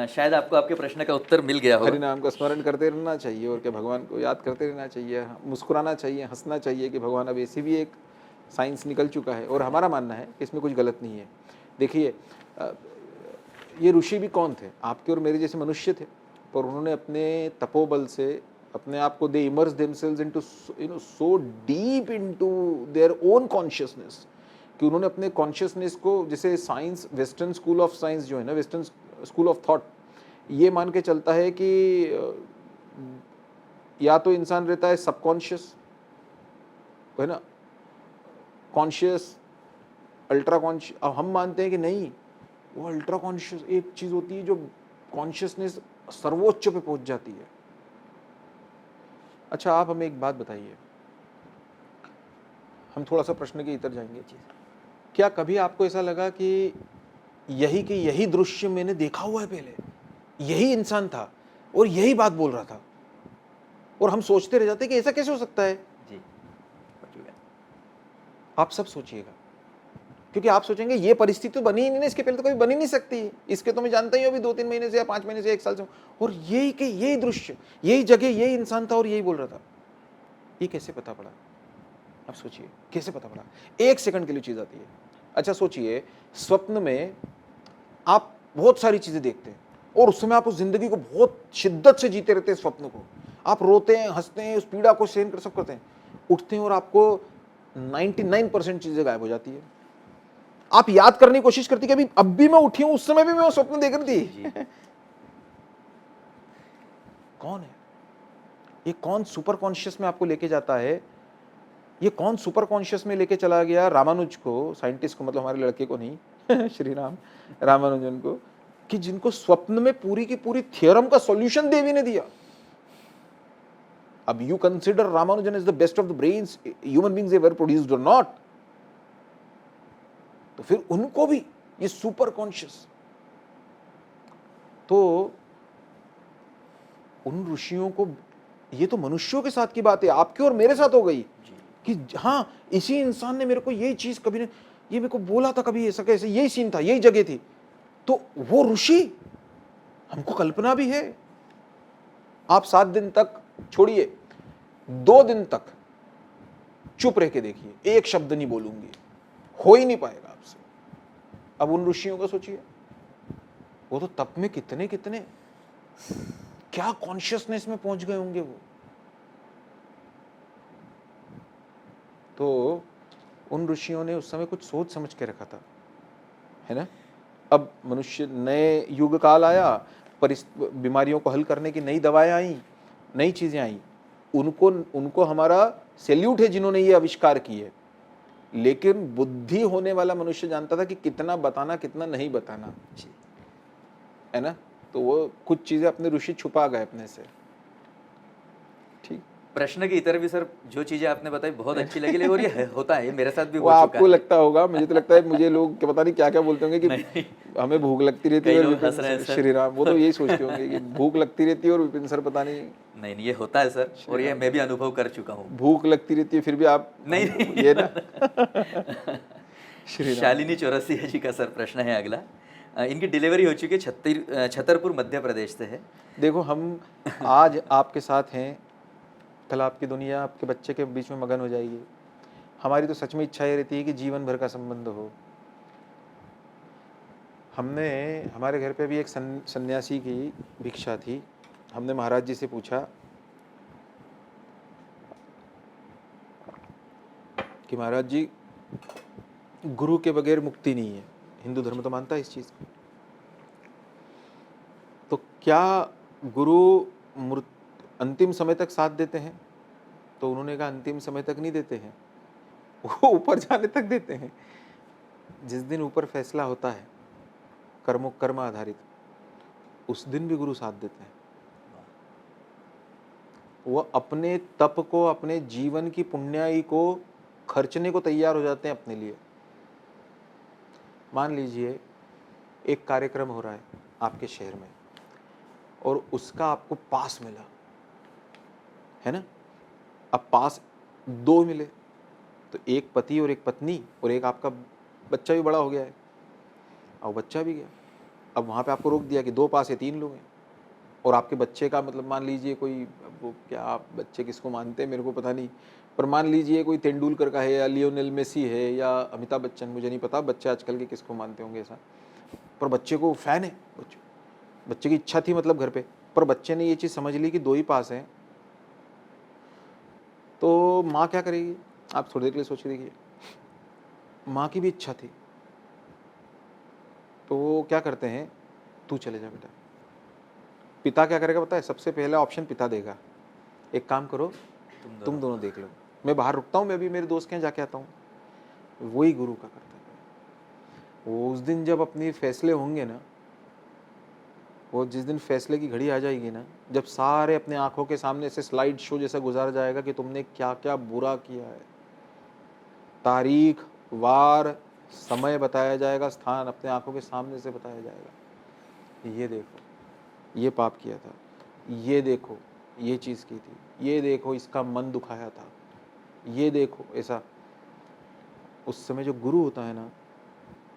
S1: शायद आपको आपके प्रश्न का उत्तर मिल गया होगा।
S2: हरि नाम का स्मरण करते रहना चाहिए, और क्या भगवान को याद करते रहना चाहिए, मुस्कुराना चाहिए, हंसना चाहिए कि भगवान, अब ऐसी भी एक साइंस निकल चुका है और हमारा मानना है कि इसमें कुछ गलत नहीं है। देखिए, ये ऋषि भी कौन थे? आपके और मेरे जैसे मनुष्य थे, पर उन्होंने अपने तपोबल से अपने आप को, they immerse themselves into so deep into their own consciousness, कि उन्होंने अपने कॉन्शियसनेस को, जैसे science, western school of science जो है ना, वेस्टर्न स्कूल ऑफ थॉट, ये मान के चलता है कि या तो इंसान रहता है सबकॉन्शियस, है ना, कॉन्शियस, अल्ट्रा कॉन्शियस। अब हम मानते हैं कि नहीं, वो अल्ट्रा कॉन्शियस एक चीज़ होती है जो कॉन्शियसनेस सर्वोच्च पे पहुंच जाती है। अच्छा, आप हमें एक बात बताइए, हम थोड़ा सा प्रश्न के इतर जाएंगे। क्या कभी आपको ऐसा लगा कि यही दृश्य मैंने देखा हुआ है पहले, यही इंसान था और यही बात बोल रहा था, और हम सोचते रह जाते कि ऐसा कैसे हो सकता है?
S1: जी,
S2: आप सब सोचिएगा, क्योंकि आप सोचेंगे ये परिस्थिति तो बनी ही नहीं, इसके पहले तो कभी बनी नहीं सकती, इसके तो मैं जानता ही हूँ अभी 2-3 महीने से या 5 महीने से, 1 साल से, और यही दृश्य, यही जगह, यही इंसान था और यही बोल रहा था। ये कैसे पता पड़ा? आप सोचिए, कैसे पता पड़ा? 1 सेकंड के लिए चीज आती है। अच्छा सोचिए, स्वप्न में आप बहुत सारी चीजें देखते हैं और उस समय आप उस जिंदगी को बहुत शिद्दत से जीते रहते हैं, स्वप्न को आप रोते हैं, हंसते हैं, उस पीड़ा को सहन कर, सब करते हैं, उठते हैं और आपको 99% चीजें गायब हो जाती है। आप याद करने की कोशिश करती कि अभी अब भी मैं उठी हूं, उस समय भी मैं स्वप्न देख रही थी। कौन है ये? कौन सुपर कॉन्शियस में आपको लेके जाता है? ये कौन सुपर कॉन्शियस में लेके चला गया रामानुज को, साइंटिस्ट को, मतलब हमारे लड़के को नहीं, श्री राम रामानुजन को, कि जिनको स्वप्न में पूरी की पूरी थ्योरम का सॉल्यूशन देवी ने दिया। अब you consider Ramanujan is the best of the brains human beings ever produced और नॉट, तो फिर उनको भी ये सुपर कॉन्शियस, तो उन ऋषियों को, ये तो मनुष्यों के साथ की बात है, आपके और मेरे साथ हो गई कि हाँ, इसी इंसान ने मेरे को यही चीज कभी ने, ये मेरे को बोला था कभी, ऐसा कैसे, यही सीन था, यही जगह थी। तो वो ऋषि, हमको कल्पना भी है। आप 7 दिन तक छोड़िए, 2 दिन तक चुप रह के देखिए, एक शब्द नहीं बोलूंगी, हो ही नहीं पाएगा आपसे। अब उन ऋषियों का सोचिए, वो तो तप में कितने कितने क्या कॉन्शियसनेस में पहुंच गए होंगे वो। तो उन ऋषियों ने उस समय कुछ सोच समझ के रखा था, है ना। अब मनुष्य, नए युग काल आया, बीमारियों को हल करने की नई दवाएं आई, नई चीजें आई, उनको हमारा सैल्यूट है जिन्होंने ये आविष्कार किए। लेकिन बुद्धि होने वाला मनुष्य जानता था कि कितना बताना कितना नहीं बताना, है ना। तो वो कुछ चीजें अपने ऋषि छुपा गए अपने से। ठीक,
S1: प्रश्न की तरह भी सर जो चीजें आपने बताई बहुत अच्छी लगी, और ये होता है, ये मेरे साथ भी
S2: वो
S1: हो चुका
S2: आपको
S1: है।
S2: लगता होगा, मुझे तो लगता है मुझे लोग क्या पता नहीं क्या क्या बोलते होंगे कि
S1: नहीं,
S2: हमें भूख लगती रहती
S1: कई
S2: है और
S1: लोग हंस रहे हैं
S2: विपिन
S1: सर।
S2: श्री राम, वो तो यही सोचते होंगे कि भूख लगती रहती है और विपिन सर पता नहीं।
S1: नहीं नहीं, ये होता है सर, और ये मैं भी अनुभव कर चुका हूँ।
S2: भूख लगती रहती है फिर भी आप
S1: नहीं नहीं
S2: ये ना श्री राम।
S1: शालिनी चौरसिया जी का सर प्रश्न है अगला। इनकी डिलीवरी हो चुकी है, छतरपुर मध्य प्रदेश से है।
S2: देखो, हम आज आपके साथ हैं, कल आपकी दुनिया आपके बच्चे के बीच में मगन हो जाएगी। हमारी तो सच में इच्छा ये रहती है कि जीवन भर का संबंध हो। हमने, हमारे घर पे भी एक सन्यासी की भिक्षा थी। हमने महाराज जी से पूछा कि महाराज जी, गुरु के बगैर मुक्ति नहीं है, हिंदू धर्म तो मानता है इस चीज़ को, तो क्या गुरु अंतिम समय तक साथ देते हैं? तो उन्होंने कहा अंतिम समय तक नहीं देते हैं, वो ऊपर जाने तक देते हैं। जिस दिन ऊपर फैसला होता है कर्म आधारित, उस दिन भी गुरु साथ देते हैं। वो अपने तप को, अपने जीवन की पुण्याई को खर्चने को तैयार हो जाते हैं अपने लिए। मान लीजिए एक कार्यक्रम हो रहा है आपके शहर में और उसका आपको पास मिला, है ना। अब पास दो मिले, तो एक पति और एक पत्नी और एक आपका बच्चा भी बड़ा हो गया है, और बच्चा भी गया। अब वहाँ पे आपको रोक दिया कि 2 पास है, 3 लोग हैं, और आपके बच्चे का मतलब मान लीजिए कोई, वो क्या आप बच्चे किसको मानते हैं मेरे को पता नहीं, पर मान लीजिए कोई तेंदुलकर का है या लियोनेल मेसी है या अमिताभ बच्चन, मुझे नहीं पता बच्चे आजकल के किसको मानते होंगे ऐसा, पर बच्चे को फैन है, बच्चे की इच्छा थी मतलब घर पे, पर बच्चे ने ये चीज़ समझ ली कि 2 ही पास हैं, तो माँ क्या करेगी? आप थोड़ी देर के लिए सोच के देखिए। माँ की भी इच्छा थी, तो वो क्या करते हैं, तू चले जा बेटा। पिता क्या करेगा पता है? सबसे पहला ऑप्शन पिता देगा, एक काम करो तुम दोनों देख लो, मैं बाहर रुकता हूँ, मैं भी मेरे दोस्त के यहाँ जाके आता हूँ। वही गुरु का कर्तव्य है। वो उस दिन जब अपनी फैसले होंगे ना, वो जिस दिन फैसले की घड़ी आ जाएगी ना, जब सारे अपने आंखों के सामने से स्लाइड शो जैसा गुजार जाएगा कि तुमने क्या क्या बुरा किया है, तारीख, वार, समय बताया जाएगा, स्थान अपने आंखों के सामने से बताया जाएगा। ये देखो ये पाप किया था, ये देखो ये चीज़ की थी, ये देखो इसका मन दुखाया था, ये देखो ऐसा। उस समय जो गुरु होता है ना,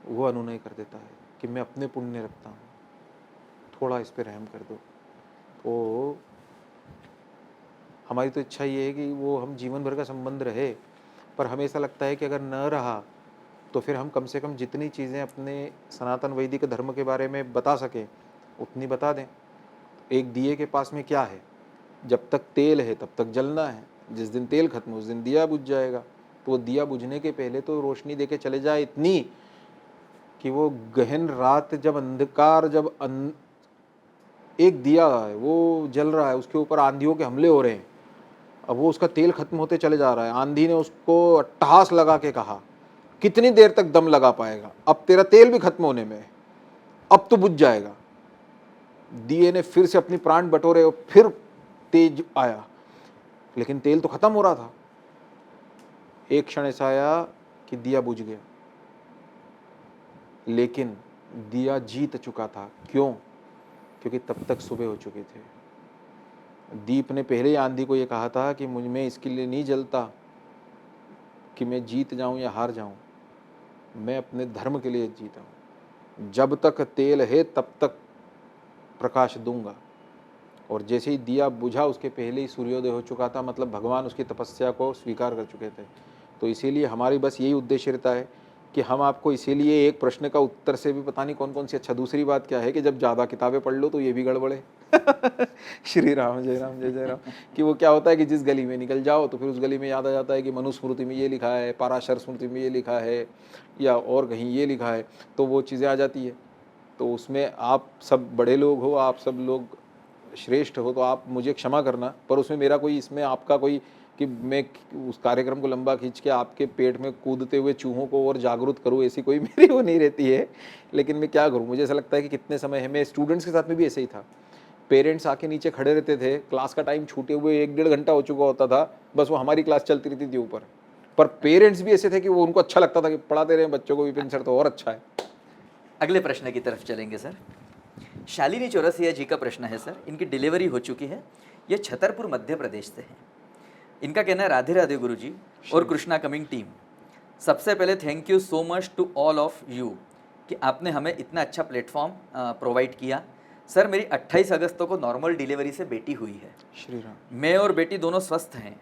S2: वो अनुनय कर देता है कि मैं अपने पुण्य रखता हूँ, थोड़ा इस पे रहम कर दो। तो हमारी तो इच्छा ये है कि वो हम जीवन भर का संबंध रहे, पर हमें ऐसा लगता है कि अगर न रहा तो फिर हम कम से कम जितनी चीज़ें अपने सनातन वैदिक धर्म के बारे में बता सकें उतनी बता दें। एक दिए के पास में क्या है? जब तक तेल है तब तक जलना है, जिस दिन तेल खत्म उस दिन दिया बुझ जाएगा। तो वो दिया बुझने के पहले तो रोशनी दे के चले जाए, इतनी कि वो गहन रात जब अंधकार, जब एक दिया है वो जल रहा है, उसके ऊपर आंधियों के हमले हो रहे हैं, अब वो उसका तेल खत्म होते चले जा रहा है। आंधी ने उसको अट्टहास लगा के कहा कितनी देर तक दम लगा पाएगा, अब तेरा तेल भी खत्म होने में है, अब तो बुझ जाएगा। दिए ने फिर से अपनी प्राण बटोरे और फिर तेज आया, लेकिन तेल तो खत्म हो रहा था। एक क्षण ऐसा आया कि दिया बुझ गया, लेकिन दिया जीत चुका था। क्यों? क्योंकि तब तक सुबह हो चुके थे। दीप ने पहले ही आंधी को ये कहा था कि मुझ में इसके लिए नहीं जलता कि मैं जीत जाऊं या हार जाऊं, मैं अपने धर्म के लिए जीता हूं। जब तक तेल है तब तक प्रकाश दूंगा। और जैसे ही दिया बुझा उसके पहले ही सूर्योदय हो चुका था, मतलब भगवान उसकी तपस्या को स्वीकार कर चुके थे। तो इसीलिए हमारी बस यही उद्देश्य रहता है कि हम आपको इसीलिए एक प्रश्न का उत्तर से भी पता नहीं कौन कौन सी, अच्छा दूसरी बात क्या है कि जब ज़्यादा किताबें पढ़ लो तो ये भी गड़बड़ है। श्री राम जय राम जय जय राम। कि वो क्या होता है कि जिस गली में निकल जाओ तो फिर उस गली में याद आ जाता है कि मनुस्मृति में ये लिखा है, पराशर स्मृति में ये लिखा है, या और कहीं ये लिखा है, तो वो चीज़ें आ जाती है। तो उसमें आप सब बड़े लोग हो, आप सब लोग श्रेष्ठ हो, तो आप मुझे क्षमा करना, पर उसमें मेरा कोई, इसमें आपका कोई कि मैं उस कार्यक्रम को लंबा खींच के आपके पेट में कूदते हुए चूहों को और जागरूक करूँ, ऐसी कोई मेरी वो नहीं रहती है। लेकिन मैं क्या करूँ, मुझे ऐसा लगता है कि कितने समय है, मैं स्टूडेंट्स के साथ में भी ऐसे ही था। पेरेंट्स आके नीचे खड़े रहते थे, क्लास का टाइम छूटे हुए 1-1.5 घंटा हो चुका होता था, बस वो हमारी क्लास चलती रहती थी ऊपर। पर पेरेंट्स भी ऐसे थे कि वो उनको अच्छा लगता था कि पढ़ाते रहे बच्चों को, विपिन सर तो और अच्छा है।
S1: अगले प्रश्न की तरफ चलेंगे सर। शालिनी चौरसिया जी का प्रश्न है सर, इनकी डिलीवरी हो चुकी है, ये छतरपुर मध्य प्रदेश से है। इनका कहना है, राधे राधे गुरुजी और कृष्णा कमिंग टीम, सबसे पहले thank you so much to all of you कि आपने हमें इतना अच्छा प्लेटफॉर्म प्रोवाइड किया। सर मेरी 28 अगस्त को नॉर्मल डिलीवरी से बेटी हुई है।
S2: श्री राम।
S1: मैं और बेटी दोनों स्वस्थ हैं।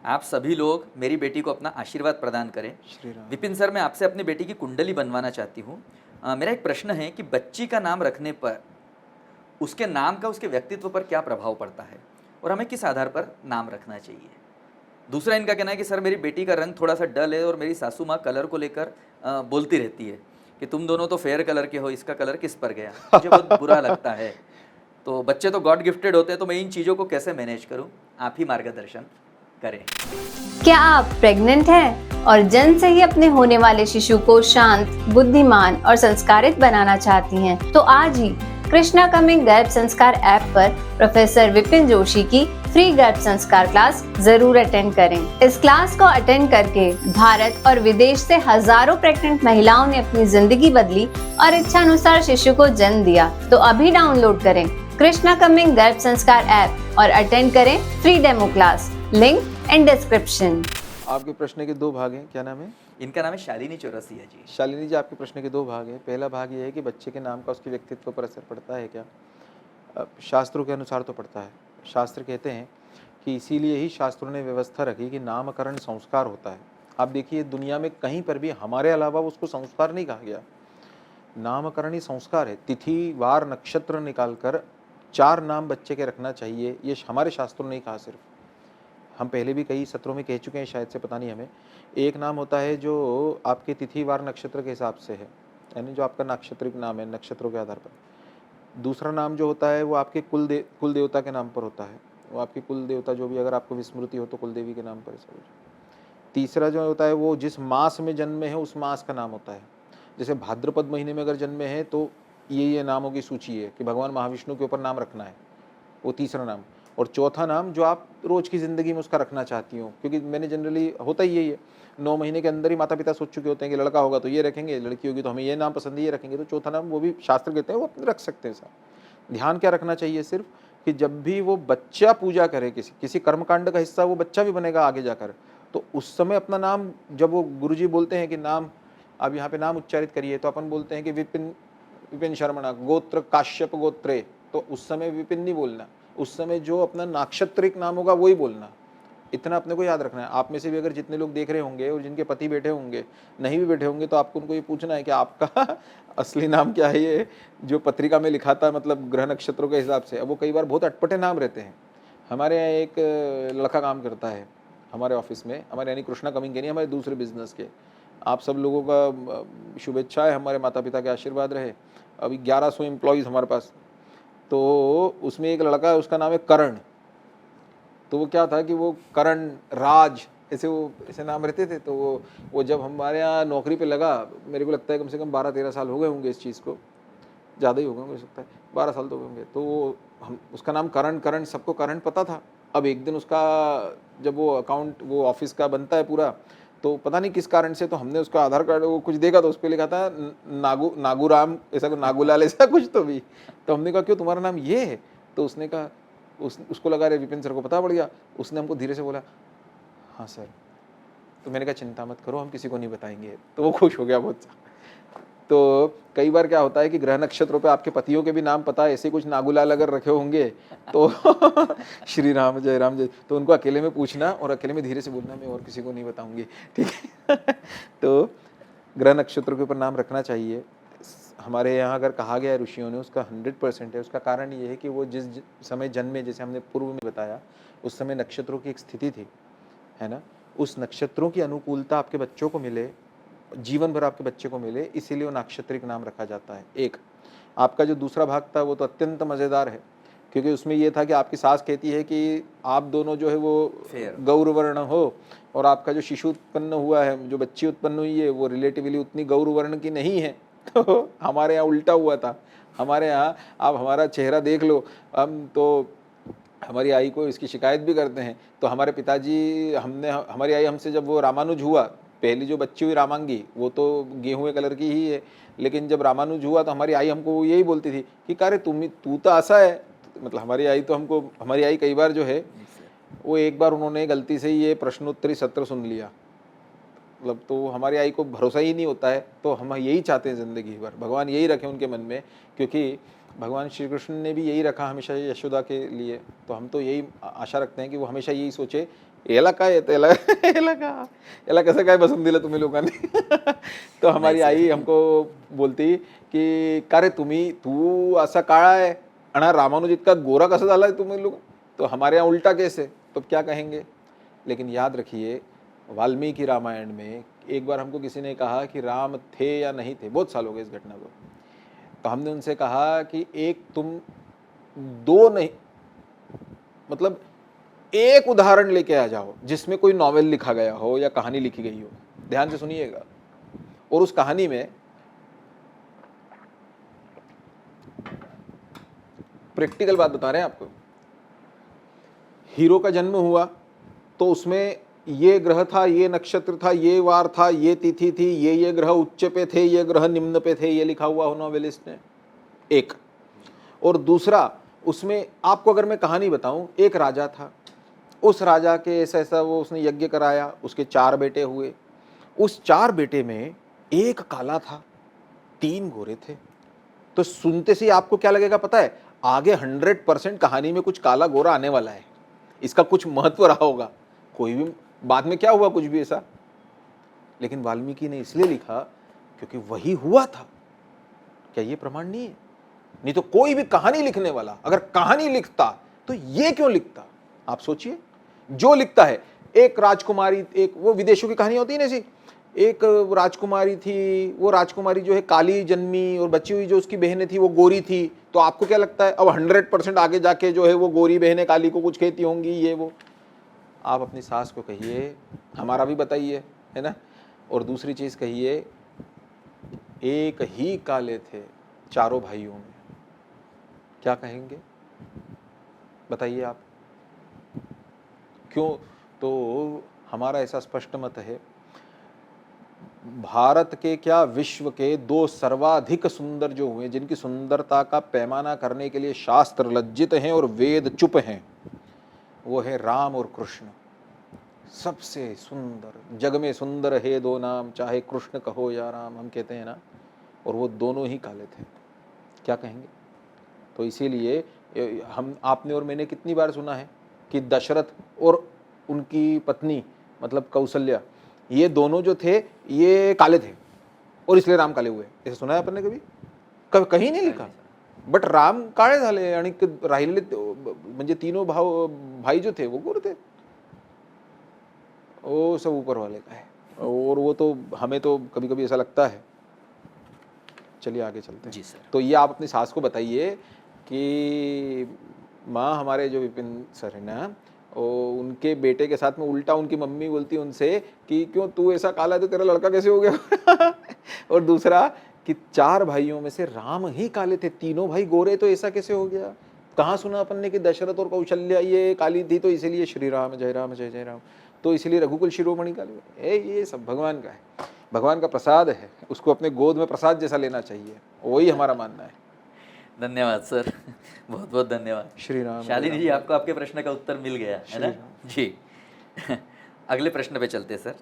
S1: आप सभी लोग मेरी बेटी को अपना आशीर्वाद प्रदान करें।
S2: श्री राम।
S1: विपिन सर, मैं आपसे अपनी बेटी की कुंडली बनवाना चाहती हूँ। मेरा एक प्रश्न है कि बच्ची का नाम रखने पर उसके नाम का उसके व्यक्तित्व पर क्या प्रभाव पड़ता है और हमें किस आधार पर नाम रखना चाहिए। दूसरा इनका कहना है कि सर मेरी बेटी का रंग थोड़ा सा डल है और मेरी सासू माँ कलर को लेकर बोलती रहती है कि तुम दोनों तो फेयर कलर के हो, इसका कलर किस पर गया, मुझे बहुत बुरा लगता है। तो बच्चे तो गॉड गिफ्टेड होते हैं, तो मैं इन चीज़ों को कैसे मैनेज करूं, आप ही मार्गदर्शन करें।
S5: क्या आप प्रेग्नेंट हैं और जन्म से ही अपने होने वाले शिशु को शांत, बुद्धिमान और संस्कारित बनाना चाहती हैं? तो आज ही कृष्णा कमिंग गर्भ संस्कार ऐप पर प्रोफेसर विपिन जोशी की फ्री गर्भ संस्कार क्लास जरूर अटेंड करें। इस क्लास को अटेंड करके भारत और विदेश से हजारों प्रेग्नेंट महिलाओं ने अपनी जिंदगी बदली और इच्छानुसार शिशु को जन्म दिया। तो अभी डाउनलोड करें कृष्णा कमिंग गर्भ संस्कार ऐप और अटेंड करें free demo class. Link in description.
S2: आपके प्रश्न के 2 भाग हैं, क्या नाम है?
S1: इनका नाम है शालिनी चौरसिया जी।
S2: शालिनी जी, आपके प्रश्न के 2 भाग हैं। पहला भाग ये है कि बच्चे के नाम का उसके व्यक्तित्व पर असर पड़ता है क्या? शास्त्रों के अनुसार तो पड़ता है। शास्त्र कहते हैं कि इसीलिए ही शास्त्रों ने व्यवस्था रखी कि नामकरण संस्कार होता है। आप देखिए दुनिया में कहीं पर भी हमारे अलावा उसको संस्कार नहीं कहा गया, नामकरण ही संस्कार है। तिथि वार नक्षत्र निकालकर 4 नाम बच्चे के रखना चाहिए, ये हमारे शास्त्रों ने ही कहा। सिर्फ हम पहले भी कई सत्रों में कह चुके हैं, शायद से पता नहीं हमें। एक नाम होता है जो आपके तिथि वार नक्षत्र के हिसाब से है, यानी जो आपका नक्षत्रिक नाम है, नक्षत्रों के आधार पर। दूसरा नाम जो होता है वो आपके कुल देवता के नाम पर होता है, वो आपकी कुल देवता जो भी, अगर आपको विस्मृति हो तो कुल देवी के नाम पर ऐसा। तीसरा जो होता है वो जिस मास में जन्मे है उस मास का नाम होता है। जैसे भाद्रपद महीने में अगर जन्मे हैं तो ये नामों की सूची है कि भगवान महाविष्णु के ऊपर नाम रखना है, वो तीसरा नाम। और चौथा नाम जो आप रोज की ज़िंदगी में उसका रखना चाहती हो, क्योंकि मैंने जनरली होता ही यही है, 9 महीने के अंदर ही माता पिता सोच चुके होते हैं कि लड़का होगा तो ये रखेंगे, लड़की होगी तो हमें ये नाम पसंद है ये रखेंगे। तो चौथा नाम वो भी शास्त्र कहते हैं वो रख सकते हैं। साहब ध्यान क्या रखना चाहिए सिर्फ कि जब भी वो बच्चा पूजा करे, किसी कर्मकांड का हिस्सा वो बच्चा भी बनेगा आगे जाकर, तो उस समय अपना नाम, जब वो गुरुजी बोलते हैं कि नाम, अब यहाँ पे नाम उच्चारित करिए, तो अपन बोलते हैं कि विपिन शर्मणा गोत्र काश्यप गोत्रे, तो उस समय विपिन नहीं बोलना, उस समय जो अपना नाक्षत्रिक नाम होगा वही बोलना। इतना अपने को याद रखना है। आप में से भी अगर जितने लोग देख रहे होंगे और जिनके पति बैठे होंगे, नहीं भी बैठे होंगे, तो आपको उनको ये पूछना है कि आपका असली नाम क्या है, ये जो पत्रिका में लिखा था, मतलब ग्रह नक्षत्रों के हिसाब से। अब वो कई बार बहुत अटपटे नाम रहते हैं। हमारे यहाँ एक लड़का काम करता है हमारे ऑफिस में, हमारे यानी कृष्णा कमिंग के नहीं, हमारे दूसरे बिजनेस के। आप सब लोगों का शुभेच्छाएं, हमारे माता पिता के आशीर्वाद रहे। अभी 1100 एम्प्लॉयज़ हमारे पास, तो उसमें एक लड़का है, उसका नाम है करण। तो वो क्या था कि वो करण राज ऐसे नाम रहते थे। तो वो जब हमारे यहाँ नौकरी पे लगा, मेरे को लगता है कम से कम 12-13 साल हो गए होंगे इस चीज़ को, ज़्यादा ही हो गए होंगे, हो सकता है 12 साल तो होंगे। तो हम उसका नाम करण, सबको करण पता था। अब एक दिन उसका जब वो अकाउंट वो ऑफिस का बनता है पूरा, तो पता नहीं किस कारण से, तो हमने उसका आधार कार्ड वो कुछ देखा, तो उस पर लिखा था नागूराम, ऐसा कुछ नागूलाल ऐसा कुछ तो भी। तो हमने कहा क्यों तुम्हारा नाम ये है? तो उसने कहा, उसको लगा रहे विपिन सर को पता पड़ गया। उसने हमको धीरे से बोला हाँ सर। तो मैंने कहा चिंता मत करो, हम किसी को नहीं बताएंगे। तो वो खुश हो गया बहुत। तो कई बार क्या होता है कि ग्रह नक्षत्रों पे आपके पतियों के भी नाम पता है, ऐसे कुछ नागूलाल अगर रखे होंगे तो श्री राम जय राम जय, तो उनको अकेले में पूछना और अकेले में धीरे से बोलना, मैं और किसी को नहीं बताऊंगी, ठीक है। तो ग्रह नक्षत्रों के ऊपर नाम रखना चाहिए। हमारे यहाँ अगर कहा गया है ऋषियों ने, उसका 100% है। उसका कारण ये है कि वो जिस समय जन्मे, जैसे हमने पूर्व में बताया, उस समय नक्षत्रों की एक स्थिति थी, है ना। उस नक्षत्रों की अनुकूलता आपके बच्चों को मिले, जीवन भर आपके बच्चे को मिले, इसीलिए वो नाक्षत्रिक नाम रखा जाता है। एक आपका जो दूसरा भाग था वो तो अत्यंत मज़ेदार है, क्योंकि उसमें ये था कि आपकी सास कहती है कि आप दोनों जो है वो गौरवर्ण हो, और आपका जो शिशु उत्पन्न हुआ है, जो बच्ची उत्पन्न हुई है, वो रिलेटिवली उतनी गौरवर्ण की नहीं है। तो हमारे यहाँ उल्टा हुआ था। हमारे यहाँ आप हमारा चेहरा देख लो, हम तो हमारी आई को इसकी शिकायत भी करते हैं। तो हमारे पिताजी, हमारी आई हमसे, जब वो रामानुज हुआ, पहली जो बच्ची हुई रामांगी, वो तो गेहूं कलर की ही है, लेकिन जब रामानुज हुआ तो हमारी आई हमको यही बोलती थी कि कारे तू तो ऐसा है। मतलब हमारी आई कई बार जो है वो, एक बार उन्होंने गलती से ये प्रश्नोत्तरी सत्र सुन लिया, मतलब तो हमारी आई को भरोसा ही नहीं होता है। तो हम यही चाहते हैं ज़िंदगी भर, भगवान यही रखे उनके मन में, क्योंकि भगवान श्री कृष्ण ने भी यही रखा हमेशा यशोदा के लिए। तो हम तो यही आशा रखते हैं कि वो हमेशा यही सोचे, एला काय तो एला कसं काय बसून दिलं तुम्ही लोकांनी। तो हमारी आई हमको बोलती कि का रे तू असा काळा है आणि रामानुज इतका गोरा कसा झाला है तुम्ही लोग, तो हमारे यहाँ उल्टा केस है, तो क्या कहेंगे। लेकिन याद रखिए, वाल्मीकि रामायण में एक बार हमको किसी ने कहा कि राम थे या नहीं थे, बहुत साल हो गए इस घटना को। तो हमने उनसे कहा कि एक तुम दो नहीं, मतलब एक उदाहरण लेके आ जाओ जिसमें कोई नॉवेल लिखा गया हो या कहानी लिखी गई हो। ध्यान से सुनिएगा। और उस कहानी में प्रैक्टिकल बात बता रहे हैं आपको। हीरो का जन्म हुआ तो उसमें ये ग्रह था, ये नक्षत्र था, ये वार था, ये तिथि थी, ये ग्रह उच्च पे थे, ये ग्रह निम्न पे थे, ये लिखा हुआ हो नॉवेलिस्ट ने, एक। और दूसरा, उसमें आपको अगर मैं कहानी बताऊं, एक राजा था, उस राजा के ऐसा वो उसने यज्ञ कराया, उसके 4 बेटे हुए। उस 4 बेटे में एक काला था, 3 गोरे थे। तो सुनते से आपको क्या लगेगा पता है, आगे 100% कहानी में कुछ काला गोरा आने वाला है, इसका कुछ महत्व रहा होगा। कोई भी बाद में क्या हुआ, कुछ भी ऐसा। लेकिन वाल्मीकि ने इसलिए लिखा क्योंकि वही हुआ था। क्या ये प्रमाण नहीं है? नहीं तो कोई भी कहानी लिखने वाला अगर कहानी लिखता तो ये क्यों लिखता? आप सोचिए, जो लिखता है, एक राजकुमारी, एक वो विदेशों की कहानी होती है ना ऐसी, एक राजकुमारी थी, वो राजकुमारी जो है काली जन्मी और बची हुई जो उसकी बहनें थी वो गोरी थी। तो आपको क्या लगता है अब 100% आगे जाके जो है वो गोरी बहनें काली को कुछ कहती होंगी, ये वो। आप अपनी सास को कहिए, हमारा भी बताइए, है ना। और दूसरी चीज़ कहिए, एक ही काले थे चारों भाइयों में, क्या कहेंगे बताइए आप? क्यों? तो हमारा ऐसा स्पष्ट मत है, भारत के क्या विश्व के 2 सर्वाधिक सुंदर जो हुए, जिनकी सुंदरता का पैमाना करने के लिए शास्त्र लज्जित हैं और वेद चुप हैं, वो है राम और कृष्ण। सबसे सुंदर, जग में सुंदर है 2 नाम, चाहे कृष्ण कहो या राम, हम कहते हैं ना। और वो दोनों ही काले थे, क्या कहेंगे? तो इसीलिए हम, आपने और मैंने कितनी बार सुना है कि दशरथ और उनकी पत्नी मतलब कौशल्या, ये दोनों जो थे ये काले थे और इसलिए राम काले हुए, ऐसा सुना है अपन ने कभी? कहीं नहीं लिखा। बट राम काळे झाले आणि राहिलेले म्हणजे 3 भाई जो थे वो गोरे थे। वो सब ऊपर वाले का है, और वो तो हमें तो कभी कभी ऐसा लगता है। चलिए आगे चलते हैं।
S1: जी सर।
S2: तो ये आप अपनी सास को बताइए कि माँ, हमारे जो विपिन सर है ना, उनके बेटे के साथ में उल्टा उनकी मम्मी बोलती है उनसे कि क्यों तू ऐसा काला है तो तेरा लड़का कैसे हो गया। और दूसरा कि 4 भाइयों में से राम ही काले थे, 3 भाई गोरे, तो ऐसा कैसे हो गया? कहाँ सुना अपन ने कि दशरथ और कौशल्या ये काली थी तो इसीलिए श्री राम जय राम जय जय राम, तो इसलिए रघुकुल शिरोमणि काले। ये सब भगवान का है, भगवान का प्रसाद है, उसको अपने गोद में प्रसाद जैसा लेना चाहिए, वही हमारा मानना है।
S1: धन्यवाद सर, बहुत बहुत धन्यवाद।
S2: श्री राम।
S1: शालिनी जी, आपको आपके प्रश्न का उत्तर मिल गया है ना जी। अगले प्रश्न पे चलते हैं सर।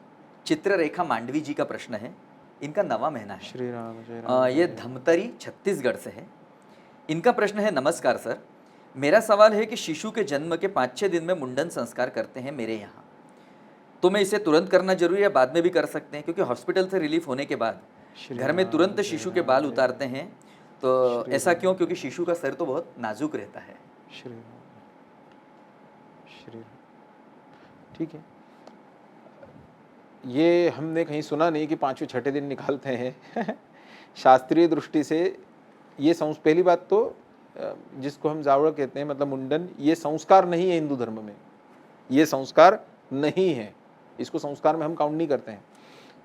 S1: चित्ररेखा मांडवी जी का प्रश्न है, इनका 9वां महीना है।
S2: श्री राम जय राम।
S1: ये धमतरी छत्तीसगढ़ से है। इनका प्रश्न है, नमस्कार सर, मेरा सवाल है कि शिशु के जन्म के 5-6 दिन में मुंडन संस्कार करते हैं मेरे यहाँ। तो मैं इसे तुरंत करना जरूरी है, बाद में भी कर सकते हैं? क्योंकि हॉस्पिटल से रिलीफ होने के बाद घर में तुरंत शिशु के बाल उतारते हैं, तो ऐसा क्यों? क्योंकि शिशु का सर तो बहुत नाजुक रहता है।
S2: श्री राम, श्री राम। ठीक है, ये हमने कहीं सुना नहीं कि 5वें 6ठे दिन निकालते हैं। शास्त्रीय दृष्टि से ये पहली बात तो जिसको हम जावड़ कहते हैं, मतलब मुंडन, ये संस्कार नहीं है हिंदू धर्म में, ये संस्कार नहीं है, इसको संस्कार में हम काउंट नहीं करते हैं।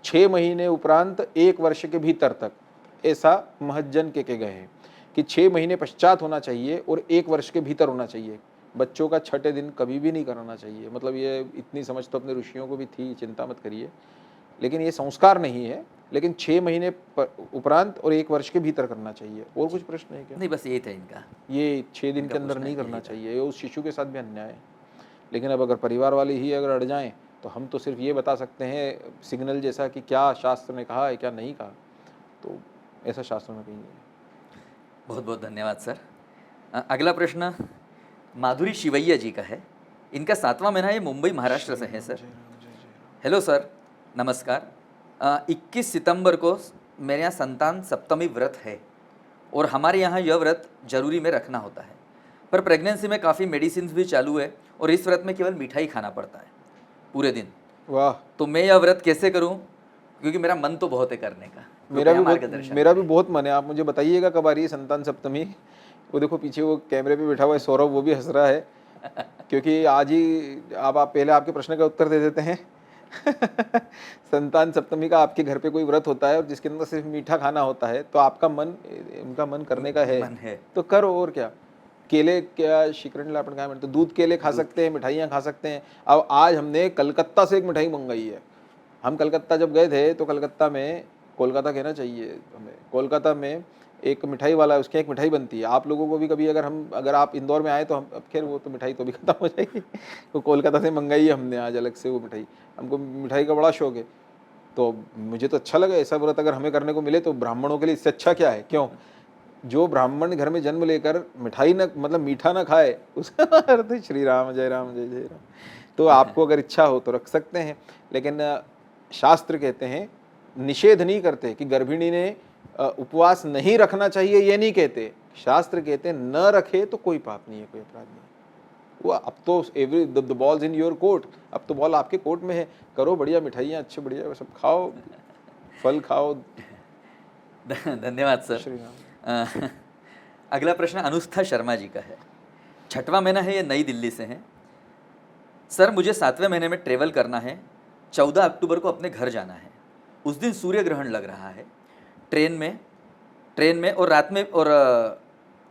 S2: 6 महीने उपरांत 1 वर्ष के भीतर तक, ऐसा महज्जन के गए हैं कि 6 महीने पश्चात होना चाहिए और 1 वर्ष के भीतर होना चाहिए। बच्चों का 6ठे दिन कभी भी नहीं कराना चाहिए। मतलब ये इतनी समझ तो अपने ऋषियों को भी थी, चिंता मत करिए, लेकिन ये संस्कार नहीं है। लेकिन 6 महीने उपरांत और 1 वर्ष के भीतर करना चाहिए। और कुछ प्रश्न है क्या?
S1: नहीं, बस यही था इनका।
S2: ये 6 दिन के अंदर नहीं करना चाहिए, ये उस शिशु के साथ भी अन्याय है। लेकिन अब अगर परिवार वाले ही अगर अड़ जाएं तो हम तो सिर्फ ये बता सकते हैं सिग्नल जैसा कि क्या शास्त्र ने कहा है, क्या नहीं कहा, तो ऐसा शास्त्र में कहीं नहीं है।
S1: बहुत बहुत धन्यवाद सर। अगला प्रश्न माधुरी शिवैया जी का है। इनका 7वां महीना, ये मुंबई महाराष्ट्र से है सर। हेलो सर, नमस्कार। 21 सितंबर को मेरे यहाँ संतान सप्तमी व्रत है और हमारे यहाँ यह व्रत जरूरी में रखना होता है, पर प्रेगनेंसी में काफ़ी मेडिसिन भी चालू है और इस व्रत में केवल मिठाई खाना पड़ता है पूरे दिन।
S2: वाह,
S1: तो मैं यह व्रत कैसे करूं? क्योंकि मेरा मन तो बहुत है करने का।
S2: मेरा भी बहुत मन है। आप मुझे बताइएगा कब आ रही है संतान सप्तमी? वो देखो पीछे वो कैमरे पे बैठा हुआ है सौरभ, वो भी हंस रहा है, क्योंकि आज ही आप पहले आपके प्रश्न का उत्तर दे देते हैं। संतान सप्तमी का आपके घर पे कोई व्रत होता है और जिसके अंदर सिर्फ मीठा खाना होता है, तो आपका मन, उनका मन करने का है तो करो, और क्या। केले, क्या शिकरण लापन क्या तो दूध केले खा सकते हैं, मिठाइयाँ खा सकते हैं। अब आज हमने कलकत्ता से एक मिठाई मंगाई है। हम कलकत्ता जब गए थे तो कलकत्ता में, कोलकाता कहना चाहिए हमें, कोलकाता में एक मिठाई वाला है, उसकी एक मिठाई बनती है। आप लोगों को भी कभी अगर आप इंदौर में आए तो हम, अब खैर वो तो मिठाई तो भी खत्म हो जाएगी, तो कोलकाता से मंगाई है हमने आज अलग से वो मिठाई। हमको मिठाई का बड़ा शौक है, तो मुझे तो अच्छा लगा। ऐसा व्रत अगर हमें करने को मिले तो ब्राह्मणों के लिए इससे अच्छा क्या है? क्यों? जो ब्राह्मण घर में जन्म लेकर मिठाई न, मतलब मीठा ना खाए, उसका अर्थ श्री राम, जय राम, जय जय राम। तो आपको अगर इच्छा हो तो रख सकते हैं, लेकिन शास्त्र कहते हैं, निषेध नहीं करते कि गर्भिणी ने उपवास नहीं रखना चाहिए, ये नहीं कहते। शास्त्र कहते हैं न रखे तो कोई पाप नहीं है, कोई अपराध नहीं है। वो अब तो the balls in your court, अब तो बॉल आपके कोर्ट में है। करो बढ़िया मिठाइयाँ, अच्छे बढ़िया सब खाओ, फल खाओ।
S1: धन्यवाद सर।
S2: श्री राम।
S1: अगला प्रश्न अनुष्ठा शर्मा जी का है। 6वां महीना है, ये नई दिल्ली से हैं। सर, मुझे 7वें महीने में ट्रेवल करना है। 14 अक्टूबर को अपने घर जाना है। उस दिन सूर्य ग्रहण लग रहा है ट्रेन में और रात में, और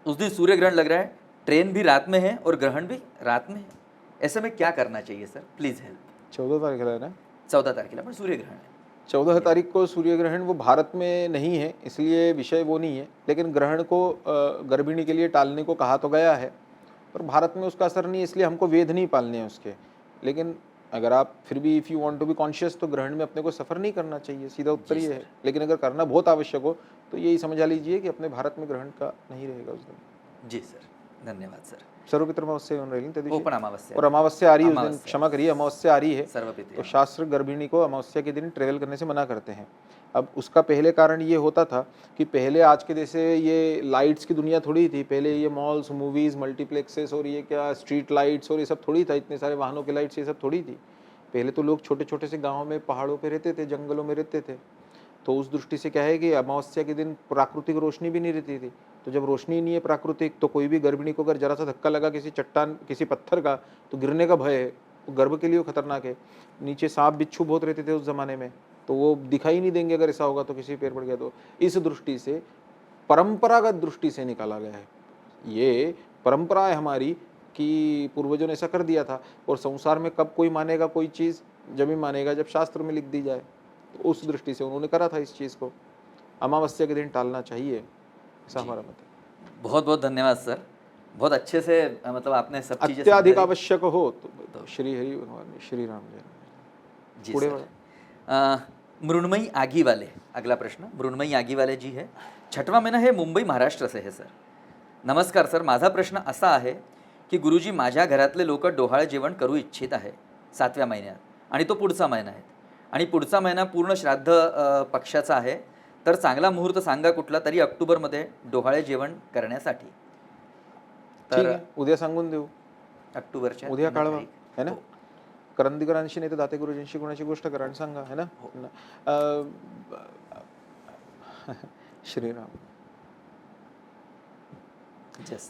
S1: उस दिन सूर्य ग्रहण लग रहा है, ट्रेन भी रात में है और ग्रहण भी रात में है। ऐसे में क्या करना चाहिए सर? Please help.
S2: 14 तारीख है ना?
S1: 14 तारीख पर सूर्य ग्रहण है।
S2: 14 तारीख को सूर्य ग्रहण, वो भारत में नहीं है इसलिए विषय वो नहीं है, लेकिन ग्रहण को गर्भिणी के लिए टालने को कहा तो गया है, पर भारत में उसका असर नहीं है, इसलिए हमको वेद नहीं पालने हैं उसके। लेकिन अगर आप फिर भी if you want to be conscious, तो ग्रहण में अपने को सफ़र नहीं करना चाहिए, सीधा उत्तर ये है। लेकिन अगर करना बहुत आवश्यक हो तो यही समझा लीजिए कि अपने भारत में ग्रहण का नहीं रहेगा उस दिन।
S1: जी सर, धन्यवाद सर।
S2: सर्वपितृ अमावस्या होने रही है
S1: ओपन अमावस्या,
S2: और अमावस्या आ रही है उस दिन, क्षमा करिए, अमावस्या आ रही है,
S1: सर्वपितृ।
S2: तो शास्त्र गर्भिणी को अमावस्या के दिन ट्रेवल करने से मना करते हैं। अब उसका पहले कारण ये होता था कि पहले आज के जैसे ये लाइट्स की दुनिया थोड़ी थी। पहले ये मॉल्स, मूवीज़, मल्टीप्लेक्सेस और ये क्या स्ट्रीट लाइट्स और ये सब थोड़ी था, इतने सारे वाहनों की लाइट्स ये सब थोड़ी थी। पहले तो लोग छोटे छोटे से गाँव में, पहाड़ों पर रहते थे, जंगलों में रहते थे। तो उस दृष्टि से क्या है कि अमावस्या के दिन प्राकृतिक रोशनी भी नहीं रहती थी। तो जब रोशनी नहीं है प्राकृतिक, तो कोई भी गर्भिणी को अगर जरा सा धक्का लगा किसी चट्टान, किसी पत्थर का, तो गिरने का भय है, तो गर्भ के लिए खतरनाक है। नीचे सांप बिच्छू बहुत रहते थे उस जमाने में, तो वो दिखाई नहीं देंगे अगर ऐसा होगा तो, किसी पैर पड़ गया तो। इस दृष्टि से परंपरागत दृष्टि से निकाला गया है। ये परंपरा है हमारी कि पूर्वजों ने ऐसा कर दिया था, और संसार में कब कोई मानेगा कोई चीज़? जब ही मानेगा जब शास्त्र में लिख दी जाए। तो उस दृष्टि से उन्होंने करा था इस चीज़ को। अमावस्या के दिन टालना चाहिए, ऐसा हमारा मत है।
S1: बहुत बहुत धन्यवाद सर, बहुत अच्छे से मतलब आपने सब चीज़ें।
S2: अत्याधिक आवश्यक हो तो श्री हरि भगवान, श्री राम जय राम।
S1: जी सर। मृण्मयी आगी वाले, अगला प्रश्न मृण्मयी आगी वाले जी है। 6वां महीना है, मुंबई महाराष्ट्र से है सर। नमस्कार सर, माझा प्रश्न असा आहे की गुरुजी, माझ्या घरातले लोक डोहाळे जेवण करू इच्छित आहे 7व्या महिन्यात, आणि तो पुढचा महिना आहे आणि पुढचा महिना पूर्ण श्राद्ध पक्षाचा आहे. तर चांगला मुहूर्त सांगा कुठला तरी ऑक्टोबरमध्ये डोहाळे जेवण करण्यासाठी.
S2: ठीक आहे, उद्या सांगून देऊ.
S1: ऑक्टोबरच्या
S2: उद्या कळवा,
S1: तारीख.
S2: है ना.
S1: हो.
S2: करंदीकरांशी नाही तर दाते गुरुजींशी कोणाची गोष्ट करा आणि सांगा, है ना. श्रीराम.
S1: Yes.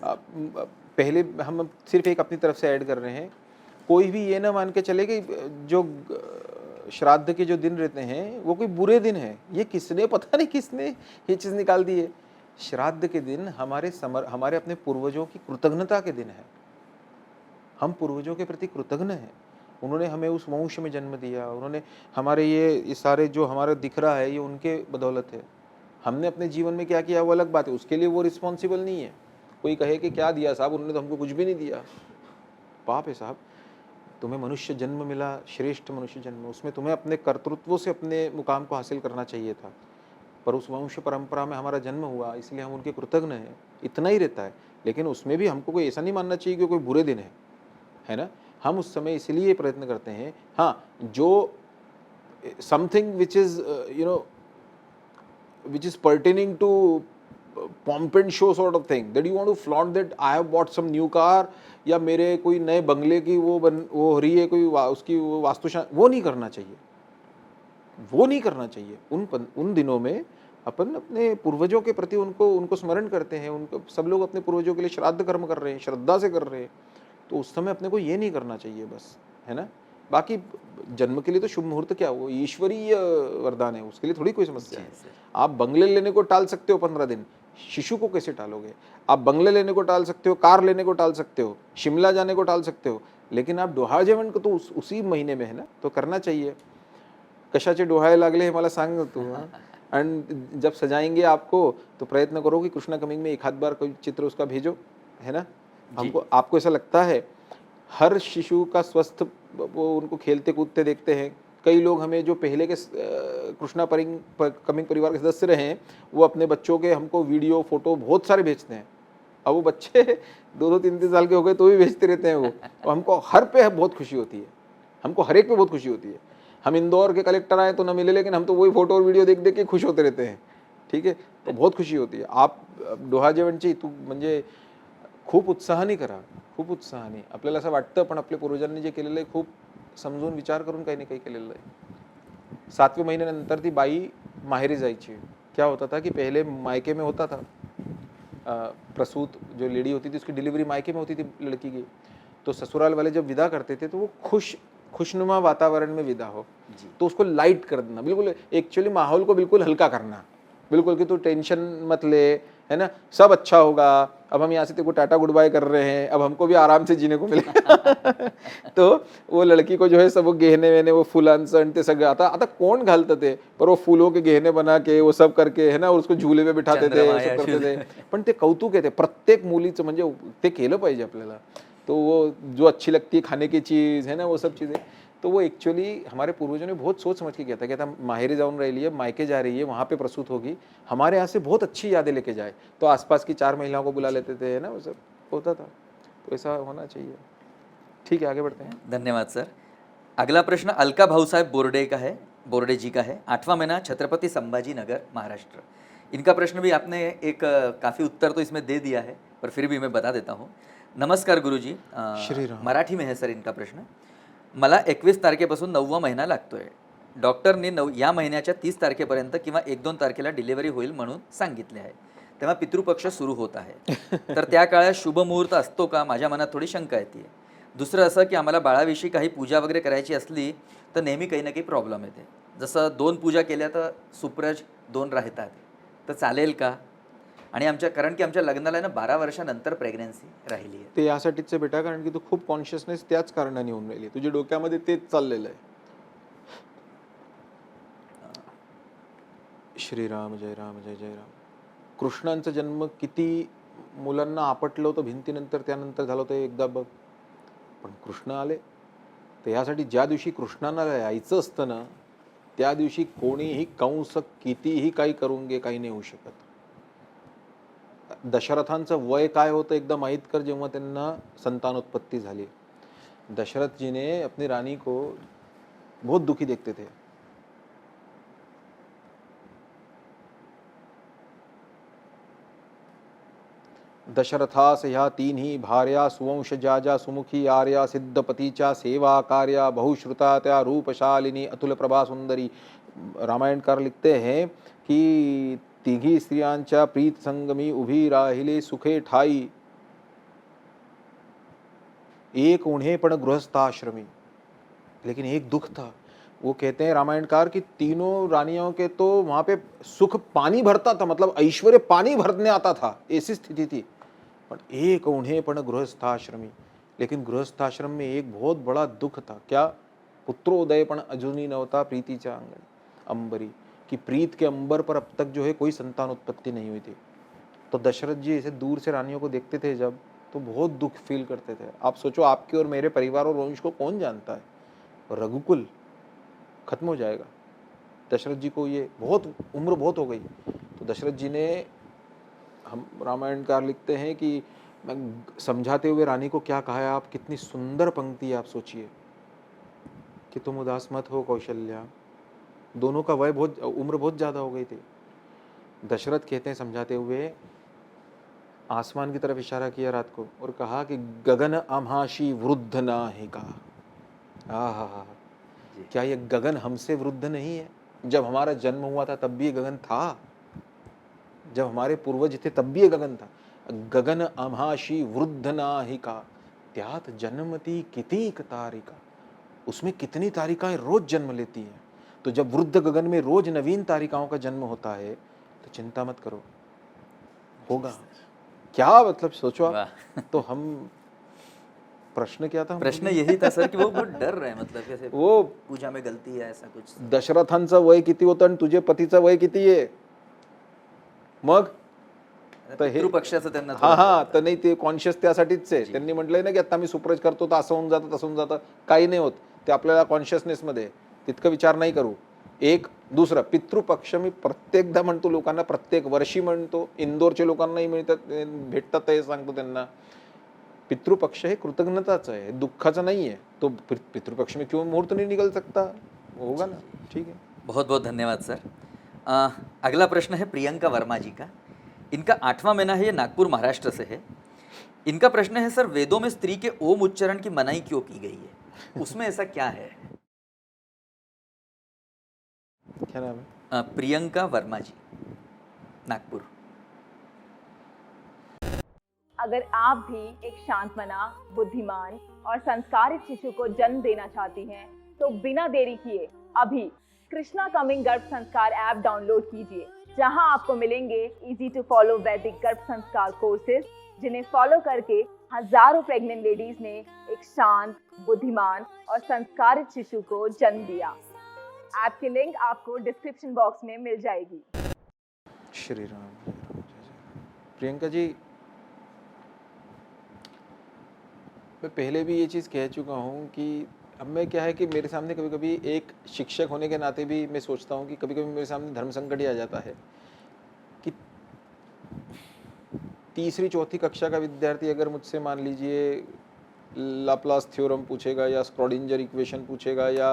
S2: पहले हम सिर्फ एक अपनी तरफ से ऐड कर रहे हैं. कोई भी ये ना मान के चले कि जो श्राद्ध के जो दिन रहते हैं वो कोई बुरे दिन है. ये किसने, पता नहीं किसने ये चीज़ निकाल दी है. श्राद्ध के दिन हमारे अपने पूर्वजों की कृतज्ञता के दिन है. हम पूर्वजों के प्रति कृतज्ञ हैं. उन्होंने हमें उस वंश में जन्म दिया, उन्होंने हमारे ये सारे जो हमारा दिख रहा है ये उनके बदौलत है. हमने अपने जीवन में क्या किया वो अलग बात है, उसके लिए वो रिस्पॉन्सिबल नहीं है. कोई कहे कि क्या दिया साहब, उन्होंने तो हमको कुछ भी नहीं दिया. पाप है साहब. तुम्हें मनुष्य जन्म मिला, श्रेष्ठ मनुष्य जन्म, उसमें तुम्हें अपने कर्तृत्व से अपने मुकाम को हासिल करना चाहिए था. पर उस वंश परंपरा में हमारा जन्म हुआ, इसलिए हम उनके कृतज्ञ हैं. इतना ही रहता है. लेकिन उसमें भी हमको कोई ऐसा नहीं मानना चाहिए कि कोई बुरे दिन है ना. हम उस समय इसलिए प्रयत्न करते हैं, हाँ, जो something which is which is pertaining to pomp and show sort of thing, that you want to flaunt that I have bought some new car, या मेरे कोई नए बंगले की वो हो रही है कोई उसकी वो वास्तुशांति, वो नहीं करना चाहिए. वो नहीं करना चाहिए. उन दिनों में अपन अपने पूर्वजों के प्रति उनको स्मरण करते हैं. उनको सब लोग अपने पूर्वजों के लिए श्राद्ध कर्म कर रहे हैं, श्रद्धा से कर रहे हैं. तो उस समय अपने को ये नहीं करना चाहिए बस, है ना. बाकी जन्म के लिए तो शुभ मुहूर्त क्या, वो ईश्वरीय वरदान है, उसके लिए थोड़ी कोई समस्या है. आप बंगले लेने को टाल सकते हो 15 दिन, शिशु को कैसे टालोगे. आप बंगले लेने को टाल सकते हो, कार लेने को टाल सकते हो, शिमला जाने को टाल सकते हो, लेकिन आप डोहाळे जेवण को तो उसी महीने में है ना, तो करना चाहिए. कशाचे डोहाळे लागले हे मला सांग तू. एंड जब सजाएंगे आपको तो प्रयत्न करो कि कृष्णा कमिंग में एक आध बार कोई चित्र उसका भेजो, है ना. हमको आपको ऐसा लगता है हर शिशु का स्वस्थ, वो उनको खेलते कूदते देखते हैं. कई लोग हमें जो पहले के कृष्णा कमिंग परिवार के सदस्य रहे हैं, वो अपने बच्चों के हमको वीडियो फोटो बहुत सारे भेजते हैं. अब वो बच्चे 2-2, 3-3 साल के हो गए तो भी भेजते रहते हैं वो. तो हमको हर पे बहुत खुशी होती है, हमको हर एक पे बहुत खुशी होती है. हम इंदौर के कलेक्टर आए तो न मिले, लेकिन हम तो वही फोटो और वीडियो देख देख के खुश होते रहते हैं. ठीक है, तो बहुत खुशी होती है. आप डोहाळे जेवणची तू म्हणजे खूप उत्साहाने करा, खूप उत्साहाने. आपल्याला असं वाटतं, पण आपल्या पूर्वजांनी जे केलेलं आहे खूप समजून विचार करून काही ना काही केलेलं आहे. 7वें महिन्यानंतर ती बाई माहेरी जायची. क्या होता था कि पहले मायके में होता था, प्रसूत जो लेडी होती थी उसकी डिलीवरी मायके में होती थी लड़की की. तो ससुराल वाले जब विदा करते थे तो वो खुशनुमा वातावरण में विदा हो, तो उसको लाइट कर देना, बिल्कुल एक्चुअली माहौल को बिल्कुल हल्का करना, बिल्कुल कि तू टेंशन मत ले, है ना, सब अच्छा होगा. अब हम यहाँ से तेरे को टाटा गुड बाय कर रहे हैं, अब हमको भी आराम से जीने को मिलेगा. तो वो लड़की को जो है सब वो गहने वेहने, वो फुलांचं आणि ते सगळं आता कोण घालतं ते, पर वो फूलों के गहने बना के वो सब करके, है ना, और उसको झूले पे बिठाते थे, सब करते थे. पण ते कौतुक आहे, ते प्रत्येक मुलीचं म्हणजे ते केलं पाहिजे आपल्याला. तो वो जो अच्छी लगती है खाने की चीज़, है ना, वो सब चीज़ें, तो वो एक्चुअली हमारे पूर्वजों ने बहुत सोच समझ के किया था. कहता माहेरी जाऊन रही है, मायके जा रही है, वहाँ पे प्रसूत होगी, हमारे यहाँ से बहुत अच्छी यादें लेके जाए. तो आसपास की 4 महिलाओं को बुला लेते थे, है ना, वो सब होता था. तो ऐसा होना चाहिए. ठीक है, आगे बढ़ते हैं.
S1: धन्यवाद सर. अगला प्रश्न अलका भाऊसाहेब बोर्डे का है, बोर्डे जी का है. 8वां महीना छत्रपति संभाजी नगर महाराष्ट्र. इनका प्रश्न भी आपने एक काफ़ी उत्तर तो इसमें दे दिया है, पर फिर भी मैं बता देता हूँ. नमस्कार गुरुजी.
S2: श्रीराम.
S1: मराठी में है सर इनका प्रश्न. मला 21 तारखेपासून 9वा महिना लागतोय. डॉक्टरने या महिन्याच्या 30 तारखेपर्यंत किंवा 1-2 तारखेला डिलिव्हरी होईल म्हणून सांगितले आहे. तेव्हा पितृपक्ष सुरू होत आहे. तर त्या काळात शुभ मुहूर्त असतो का, माझ्या मनात थोडी शंका येते. दुसरं असं की आम्हाला बाळाविषयी काही पूजा वगैरे करायची असली तर नेहमी काही ना काही प्रॉब्लेम येते. जसं 2 पूजा केल्या तर सुप्रज 2 राहतात, तर चालेल का. आणि कारण की आमच्या लग्नाला ना 12 वर्षानंतर प्रेग्नन्सी राहिली आहे.
S2: ते यासाठीच बेटा, कारण की तू खूप कॉन्शियसनेस त्याच कारणाने होऊन राहिली. तुझ्या डोक्यामध्ये तेच चाललेलं आहे. श्रीराम, जय राम, जय जय राम. कृष्णांचा जन्म किती मुलांना आपटलं होतं भिंतीनंतर, त्यानंतर झालं होतं एकदा बघ. पण कृष्ण आले. तर यासाठी ज्या दिवशी कृष्णांना यायचं असतं ना, त्या दिवशी कोणीही कंस कितीही काही करून घे, काही नाही होऊ शकत. दशरथांचं वय काय होतं एकदा माहीत कर, जेव्हा त्यांना संतानोत्पत्ती झाली. दशरथ जी ने अपनी रानी को बहुत दुखी देखते थे। दशरथास ह्या तीन्ही भार्या सुवंश जाजा सुमुखी आर्या सिद्धपतीच्या सेवा कार्या बहुश्रुता त्या रूपशालिनी अतुल प्रभा सुंदरी। रामायणकार लिखते हैं कि तिघी स्त्रियांच्या प्रीत संगमी उभी राहिले सुखे ठाई, एक उन्हें पण गृहस्थाश्रमी। लेकिन एक दुख था, वो कहते हैं रामायणकार कि तीनों रानियों के तो वहां पे सुख पानी भरता था, मतलब ऐश्वर्य पानी भरने आता था, ऐसी स्थिति थी। पर एक उन्हें पण गृहस्थाश्रमी, लेकिन गृहस्थाश्रम में एक बहुत बड़ा दुख था। क्या? पुत्रोदय पण अजुनी नवता प्रीतीच्या अंबरी, कि प्रीत के अंबर पर अब तक जो है कोई संतान उत्पत्ति नहीं हुई थी। तो दशरथ जी ऐसे दूर से रानियों को देखते थे जब, तो बहुत दुख फील करते थे। आप सोचो, आपके और मेरे परिवार और वंश को कौन जानता है, रघुकुल खत्म हो जाएगा। दशरथ जी को ये बहुत उम्र बहुत हो गई, तो दशरथ जी ने, हम रामायणकार लिखते हैं कि मैं समझाते हुए रानी को क्या कहा है, आप कितनी सुंदर पंक्ति है, आप सोचिए कि तुम उदास मत हो कौशल्या। दोनों का वय बहुत, उम्र बहुत ज़्यादा हो गई थी। दशरथ कहते हैं समझाते हुए, आसमान की तरफ इशारा किया रात को और कहा कि गगन आमाशी वृद्ध नाहिका। आहा, क्या ये गगन हमसे वृद्ध नहीं है? जब हमारा जन्म हुआ था तब भी ये गगन था, जब हमारे पूर्वज थे तब भी ये गगन था। गगन आमाशी वृद्ध नाहिका त्यात जन्मती कितीक तारिका, उसमें कितनी तारिकाएं रोज जन्म लेती हैं। तो जब वृद्ध गगन में रोज नवीन तारिकाओं का जन्म होता है तो चिंता मत करो, होगा। क्या मतलब सोचो आप। तो हम, प्रश्न क्या था?
S1: प्रश्न यही था सर कि वो बहुत डर रहे हैं, मतलब कैसे
S2: वो
S1: पूजा में गलती है ऐसा कुछ।
S2: दशरथांचं वय किती होतं आणि तुझे पतीचं वय किती आहे? मग तर हे
S1: पितृपक्षाचं त्यांना
S2: हा हा, तर नाही ते कॉन्शियस त्यासाठीच आहे। त्यांनी म्हटलंय ना की आता मी सुप्रज करतो तर असं होऊन जातं तसं होऊन जातं, काही नाही होत ते आपल्याला कॉन्शियसनेस मध्ये, तितकं विचार नाही करू। एक दुसरा पितृपक्ष मी प्रत्येकदा म्हणतो लोकांना, प्रत्येक वर्षी म्हणतो, इंदोरच्या लोकांनाही मिळतात, भेटतात, हे सांगतो त्यांना। पितृपक्ष हे कृतज्ञताचं आहे, दुःखाचं नाही है। तो पितृपक्ष में क्यों मुहूर्त नहीं निकल सकता? होगा ना, ठीक है।
S1: बहुत बहुत धन्यवाद सर। अगला प्रश्न है प्रियंका वर्मा जी का। इनका 8वां महीना है, ये नागपुर महाराष्ट्र से है। इनका प्रश्न है सर, वेदों में स्त्री के ओम उच्चारण की मनाही क्यों की गई है, उसमें ऐसा क्या है?
S2: क्या नाम है?
S1: प्रियंका वर्मा जी, नागपुर।
S4: अगर आप भी एक शांतमना, बुद्धिमान और संस्कारित शिशु को जन्म देना चाहती हैं, तो बिना देरी किए अभी कृष्णा कमिंग गर्भ संस्कार ऐप डाउनलोड कीजिए, जहां आपको मिलेंगे इजी टू फॉलो वैदिक गर्भ संस्कार कोर्सेज, जिन्हें फॉलो करके हजारों प्रेग्नेंट लेडीज ने एक शांत, बुद्धिमान और संस्कारित शिशु को जन्म दिया। ऐप की लिंक आपको डिस्क्रिप्शन बॉक्स में मिल जाएगी।
S2: श्री राम, जय राम, जय जय राम। प्रियंका जी, मैं पहले भी ये चीज़ कह चुका हूँ कि अब मैं क्या है कि मेरे सामने कभी कभी एक शिक्षक होने के नाते भी मैं सोचता हूँ कि कभी कभी मेरे सामने धर्म संकट ही आ जाता है कि तीसरी चौथी कक्षा का विद्यार्थी अगर मुझसे मान लीजिए लाप्लास थ्योरम पूछेगा या स्क्रोडिंजर इक्वेशन पूछेगा या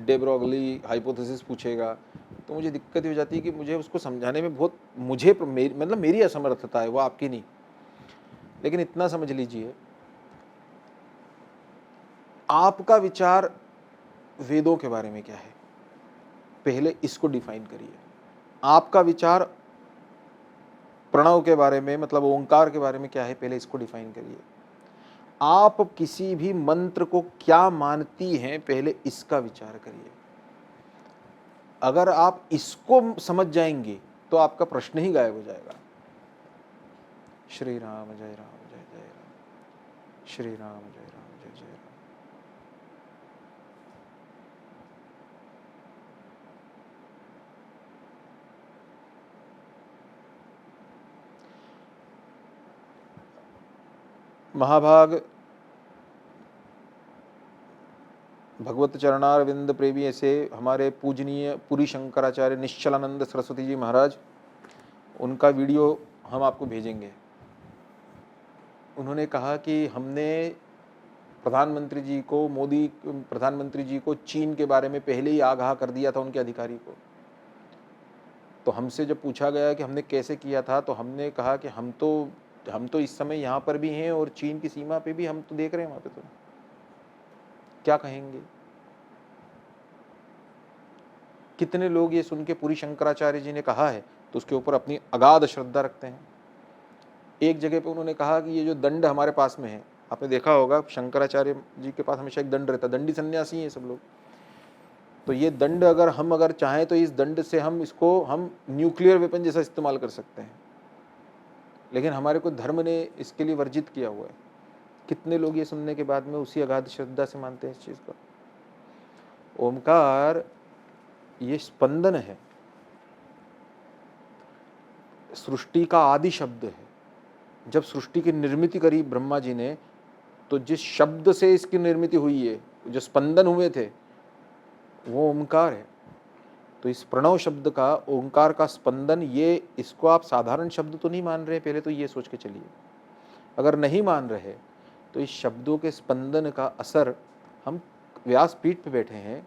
S2: डे-ब्रॉगली हाइपोथेसिस पूछेगा, तो मुझे दिक्कत हो जाती है कि मुझे उसको समझाने में बहुत, मतलब मेरी असमर्थता है, वो आपकी नहीं। लेकिन इतना समझ लीजिए, आपका विचार वेदों के बारे में क्या है, पहले इसको डिफाइन करिए। आपका विचार प्रणव के बारे में, मतलब ओंकार के बारे में क्या है, पहले इसको डिफाइन करिए। आप किसी भी मंत्र को क्या मानती हैं, पहले इसका विचार करिए। अगर आप इसको समझ जाएंगे तो आपका प्रश्न ही गायब हो जाएगा। श्री राम जय राम जय जय राम, श्री राम जय राम जय जय राम। महाभाग भगवत चरणारविंद प्रेमी ऐसे हमारे पूजनीय पुरी शंकराचार्य निश्चलानंद सरस्वती जी महाराज, उनका वीडियो हम आपको भेजेंगे। उन्होंने कहा कि हमने प्रधानमंत्री जी को, मोदी प्रधानमंत्री जी को चीन के बारे में पहले ही आगाह कर दिया था उनके अधिकारी को। तो हमसे जब पूछा गया कि हमने कैसे किया था, तो हमने कहा कि हम तो इस समय यहाँ पर भी हैं और चीन की सीमा पे भी हम तो देख रहे हैं वहाँ पे। तो क्या कहेंगे? कितने लोग ये सुन के पुरी शंकराचार्य जी ने कहा है तो उसके ऊपर अपनी अगाध श्रद्धा रखते हैं। एक जगह पे उन्होंने कहा कि ये जो दंड हमारे पास में है, आपने देखा होगा शंकराचार्य जी के पास हमेशा एक दंड रहता, दंडी सन्यासी हैं सब लोग। तो ये दंड अगर चाहें तो इस दंड से हम न्यूक्लियर वेपन जैसा इस्तेमाल कर सकते हैं, लेकिन हमारे को धर्म ने इसके लिए वर्जित किया हुआ है। कितने लोग ये सुनने के बाद में उसी अगाध श्रद्धा से मानते हैं इस चीज को। ओमकार ये स्पंदन है, सृष्टि का आदि शब्द है। जब सृष्टि की निर्मित करी ब्रह्मा जी ने, तो जिस शब्द से इसकी निर्मित हुई है, जो स्पंदन हुए थे, वो ओंकार है। तो इस प्रणव शब्द का, ओंकार का स्पंदन, ये इसको आप साधारण शब्द तो नहीं मान रहे, पहले तो ये सोच के चलिए। अगर नहीं मान रहे तो इस शब्दों के स्पंदन का असर, हम व्यासपीठ पे बैठे हैं,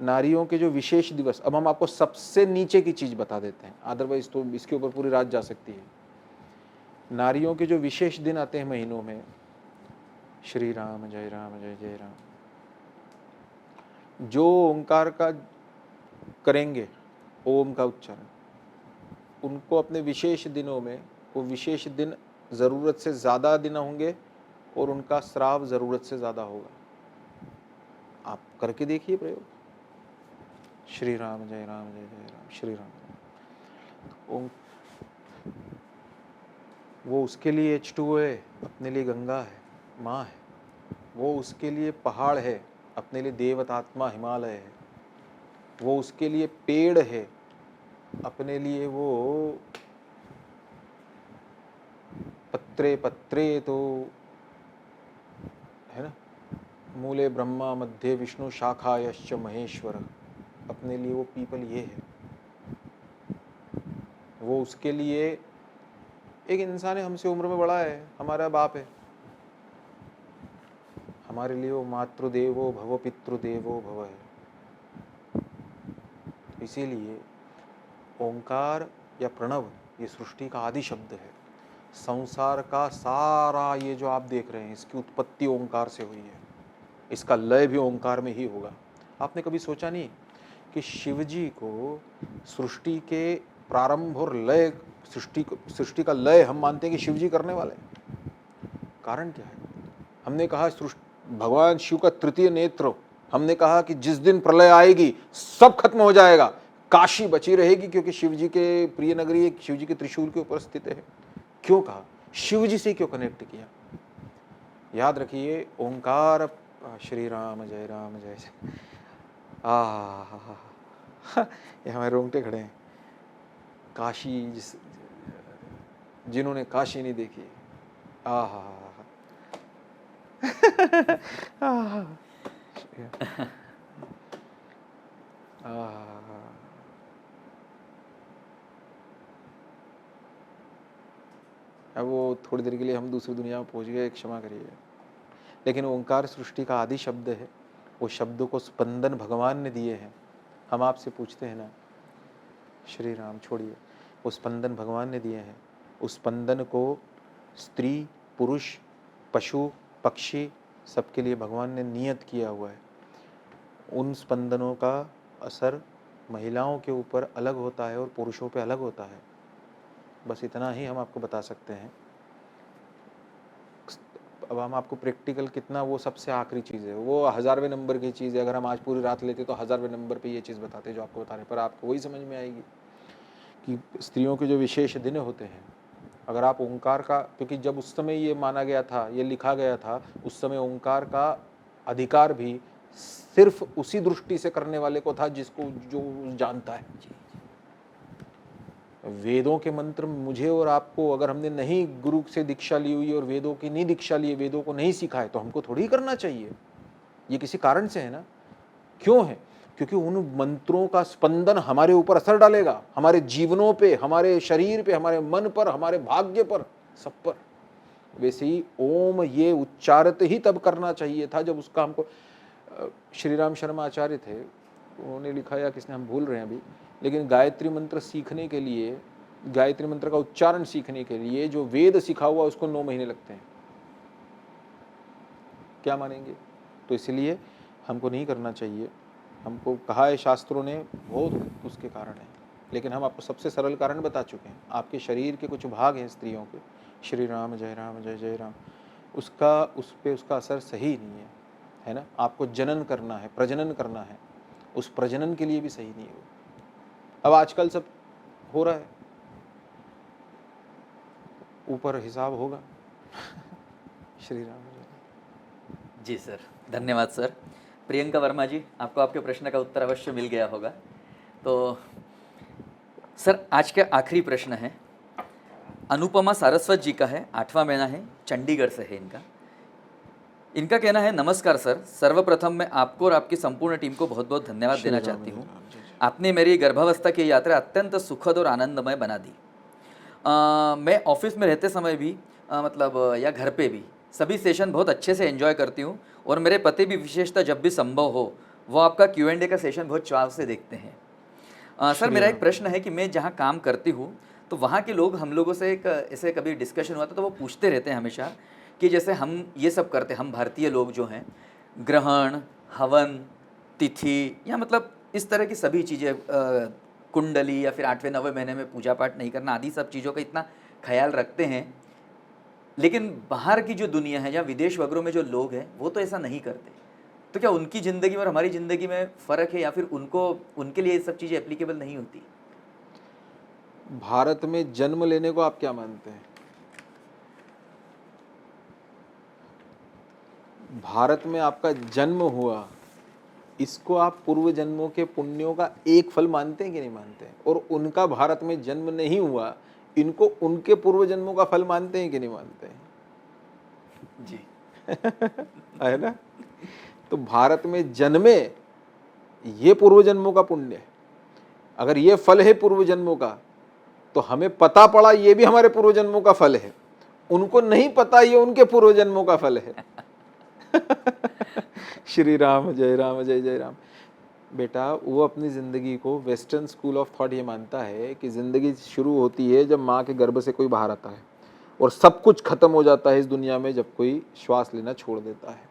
S2: नारियों के जो विशेष दिवस, अब हम आपको सबसे नीचे की चीज बता देते हैं, अदरवाइज तो इसके ऊपर पूरी रात जा सकती है। नारियों के जो विशेष दिन आते हैं महीनों में, श्री राम जय जय राम, जो ओंकार का करेंगे, ओम का उच्चारण, उनको अपने विशेष दिनों में, वो विशेष दिन जरूरत से ज्यादा दिन होंगे और उनका श्राव जरूरत से ज्यादा होगा। आप करके देखिए प्रयोग। श्री राम जय राम श्री राम। वो उसके लिए H2O है, अपने लिए गंगा है, माँ है। वो उसके लिए पहाड़ है, अपने लिए देवतात्मा हिमालय है। वो उसके लिए पेड़ है, अपने लिए वो पत्रे पत्रे तो है ना, मूले ब्रह्मा मध्य विष्णु शाखायश्च महेश्वर, अपने लिए वो पीपल ये है। वो उसके लिए एक इंसान है, हमसे उम्र में बड़ा है, हमारा बाप है, हमारे लिए वो मातृदेवो भव पितृदेवो भव है। इसीलिए ओंकार या प्रणव ये सृष्टि का आदि शब्द है। संसार का सारा ये जो आप देख रहे हैं, इसकी उत्पत्ति ओंकार से हुई है, इसका लय भी ओंकार में ही होगा। आपने कभी सोचा नहीं कि शिव जी को सृष्टि के प्रारंभ और लय, सृष्टि का लय हम मानते हैं कि शिव जी करने वाले हैं। कारण क्या है? हमने कहा भगवान शिव का तृतीय नेत्र, हमने कहा कि जिस दिन प्रलय आएगी सब खत्म हो जाएगा, काशी बची रहेगी, क्योंकि शिव जी के प्रिय नगरी शिव जी के त्रिशूल के ऊपर स्थित है। क्यों कहा? शिव जी से क्यों कनेक्ट किया? याद रखिए, ओंकार, श्री राम जय जय। ये हमारे रोंगटे खड़े हैं। काशी, जिन्होंने काशी नहीं देखी, अब वो थोड़ी देर के लिए हम दूसरी दुनिया में पहुंच गए, क्षमा करिए। लेकिन ओंकार सृष्टि का आदि शब्द है। वो शब्दों को स्पंदन भगवान ने दिए हैं। हम आपसे पूछते हैं ना, श्री राम छोड़िए, वो स्पंदन भगवान ने दिए हैं। उस स्पंदन को स्त्री, पुरुष, पशु, पक्षी सबके लिए भगवान ने नियत किया हुआ है। उन स्पंदनों का असर महिलाओं के ऊपर अलग होता है और पुरुषों पे अलग होता है। बस इतना ही हम आपको बता सकते हैं। अब हम आपको प्रैक्टिकल कितना, वो सबसे आखिरी चीज़ है, वो 1000वें नंबर की चीज़ है। अगर हम आज पूरी रात लेते तो 1000वें नंबर पे ये चीज़ बताते जो आपको बताने पर आपको वही समझ में आएगी कि स्त्रियों के जो विशेष दिन होते हैं, अगर आप ओंकार का, क्योंकि जब उस समय ये माना गया था, ये लिखा गया था, उस समय ओंकार का अधिकार भी सिर्फ उसी दृष्टि से करने वाले को था जिसको जो जानता है। वेदों के मंत्र मुझे और आपको, अगर हमने नहीं गुरु से दीक्षा ली हुई और वेदों की नहीं दीक्षा ली, वेदों को नहीं सीखा है, तो हमको थोड़ी करना चाहिए। ये किसी कारण से है ना। क्यों है? क्योंकि उन मंत्रों का स्पंदन हमारे ऊपर असर डालेगा, हमारे जीवनों पे, हमारे शरीर पे, हमारे मन पर, हमारे भाग्य पर, सब पर। वैसे ही ओम ये उच्चारित ही तब करना चाहिए था जब उसका हमको श्री राम शर्मा आचार्य थे, उन्होंने लिखा या किसने, हम भूल रहे हैं अभी, लेकिन गायत्री मंत्र सीखने के लिए, गायत्री मंत्र का उच्चारण सीखने के लिए जो वेद सीखा हुआ उसको 9 महीने लगते हैं। क्या मानेंगे? तो इसलिए हमको नहीं करना चाहिए। हमको कहा है शास्त्रों ने, बहुत उसके कारण है, लेकिन हम आपको सबसे सरल कारण बता चुके हैं। आपके शरीर के कुछ भाग हैं स्त्रियों के, श्री राम जय जय राम, उसका उस पर उसका असर सही नहीं है ना। आपको जनन करना है, प्रजनन करना है, उस प्रजनन के लिए भी सही नहीं है वो। अब आजकल सब हो रहा है, ऊपर हिसाब होगा। श्री राम
S1: जी सर, धन्यवाद सर। प्रियंका वर्मा जी, आपको आपके प्रश्न का उत्तर अवश्य मिल गया होगा। तो सर आज का आखिरी प्रश्न है, अनुपमा सारस्वत जी का है, 8वां महीना है, चंडीगढ़ से है इनका कहना है, नमस्कार सर, सर्वप्रथम मैं आपको और आपकी संपूर्ण टीम को बहुत बहुत धन्यवाद देना चाहती हूँ। आपने मेरी गर्भावस्था की यात्रा अत्यंत सुखद और आनंदमय बना दी। मैं ऑफिस में रहते समय भी या घर पे भी सभी सेशन बहुत अच्छे से एंजॉय करती हूँ, और मेरे पति भी विशेषतः जब भी संभव हो वो आपका Q&A का सेशन बहुत चाव से देखते हैं। सर मेरा एक प्रश्न है कि मैं जहाँ काम करती हूँ तो वहाँ के लोग हम लोगों से एक ऐसे कभी डिस्कशन हुआ था तो वो पूछते रहते हैं हमेशा कि जैसे हम ये सब करते हैं, हम भारतीय लोग जो हैं ग्रहण, हवन, तिथि या इस तरह की सभी चीज़ें, कुंडली या फिर 8वें 9वें महीने में पूजा पाठ नहीं करना आदि सब चीज़ों का इतना ख्याल रखते हैं, लेकिन बाहर की जो दुनिया है या विदेश वगैरह में जो लोग हैं वो तो ऐसा नहीं करते। तो क्या उनकी ज़िंदगी में और हमारी ज़िंदगी में फ़र्क है, या फिर उनके लिए ये सब चीज़ें एप्लीकेबल नहीं होती?
S2: भारत में जन्म लेने को आप क्या मानते हैं? भारत में आपका जन्म हुआ, इसको आप पूर्व जन्मों के पुण्यों का एक फल मानते हैं कि नहीं मानते हैं? और उनका भारत में जन्म नहीं हुआ, इनको उनके पूर्व जन्मों का फल मानते हैं कि नहीं मानते हैं?
S1: जी
S2: है ना। तो भारत में जन्मे ये पूर्व जन्मों का पुण्य है। अगर ये फल है पूर्व जन्मों का, तो हमें पता पड़ा ये भी हमारे पूर्व जन्मों का फल है, उनको नहीं पता ये उनके पूर्व जन्मों का फल है। श्री राम जय राम। बेटा वो अपनी ज़िंदगी को वेस्टर्न स्कूल ऑफ थॉट ये मानता है कि ज़िंदगी शुरू होती है जब माँ के गर्भ से कोई बाहर आता है, और सब कुछ खत्म हो जाता है इस दुनिया में जब कोई श्वास लेना छोड़ देता है।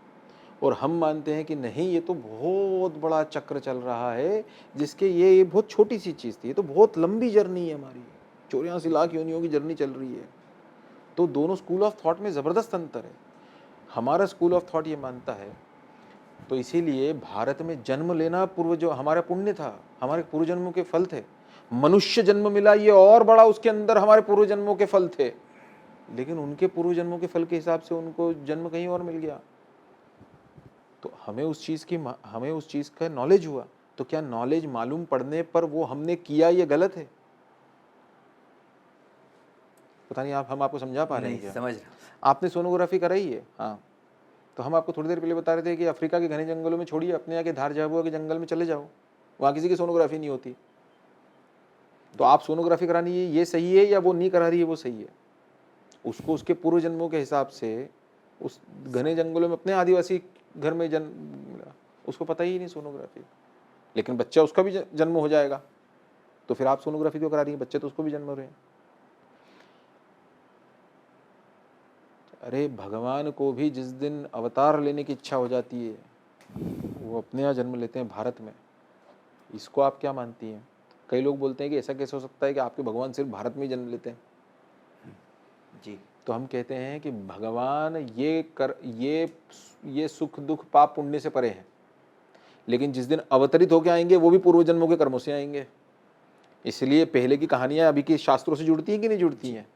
S2: और हम मानते हैं कि नहीं, ये तो बहुत बड़ा चक्र चल रहा है, जिसके ये बहुत छोटी सी चीज़ थी, ये तो बहुत लंबी जर्नी है हमारी, 84 लाख योनियों की जर्नी चल रही है। तो दोनों स्कूल ऑफ थॉट में ज़बरदस्त अंतर है। हमारा स्कूल ऑफ थॉट ये मानता है, तो इसीलिए भारत में जन्म लेना पूर्व जो हमारा पुण्य था, हमारे पूर्व जन्मों के फल थे। मनुष्य जन्म मिला ये और बड़ा, उसके अंदर हमारे पूर्व जन्मों के फल थे, लेकिन उनके पूर्व जन्मों के फल के हिसाब से उनको जन्म कहीं और मिल गया। तो हमें उस चीज़ का नॉलेज हुआ, तो क्या नॉलेज मालूम पड़ने पर वो हमने किया ये गलत है? पता नहीं हम आपको समझा पा रहे हैं क्या?
S1: समझ रहा हूं।
S2: आपने सोनोग्राफी कराई है? हाँ। तो हम आपको थोड़ी देर पहले बता रहे थे कि अफ्रीका के घने जंगलों में छोड़िए, अपने यहाँ के धार झाबुआ के जंगल में चले जाओ, वहाँ किसी की सोनोग्राफी नहीं होती। तो आप सोनोग्राफी करानी है ये सही है, या वो नहीं करा रही है वो सही है? उसको उसके पूर्व जन्मों के हिसाब से उस घने जंगलों में अपने आदिवासी घर में जन्म मिला, उसको पता ही नहीं सोनोग्राफी, लेकिन बच्चा उसका भी जन्म हो जाएगा, तो फिर आप सोनोग्राफी क्यों करा रही है? बच्चे तो उसको भी जन्म हो रहे हैं। अरे भगवान को भी जिस दिन अवतार लेने की इच्छा हो जाती है, वो अपने यहाँ जन्म लेते हैं भारत में। इसको आप क्या मानती हैं? कई लोग बोलते हैं कि ऐसा कैसे हो सकता है कि आपके भगवान सिर्फ भारत में ही जन्म लेते हैं?
S1: जी,
S2: तो हम कहते हैं कि भगवान ये सुख दुख पाप पुण्य से परे हैं, लेकिन जिस दिन अवतरित होकर आएंगे वो भी पूर्व जन्मों के कर्मों से आएंगे। इसलिए पहले की कहानियां अभी के शास्त्रों से जुड़ती हैं कि नहीं जुड़ती हैं?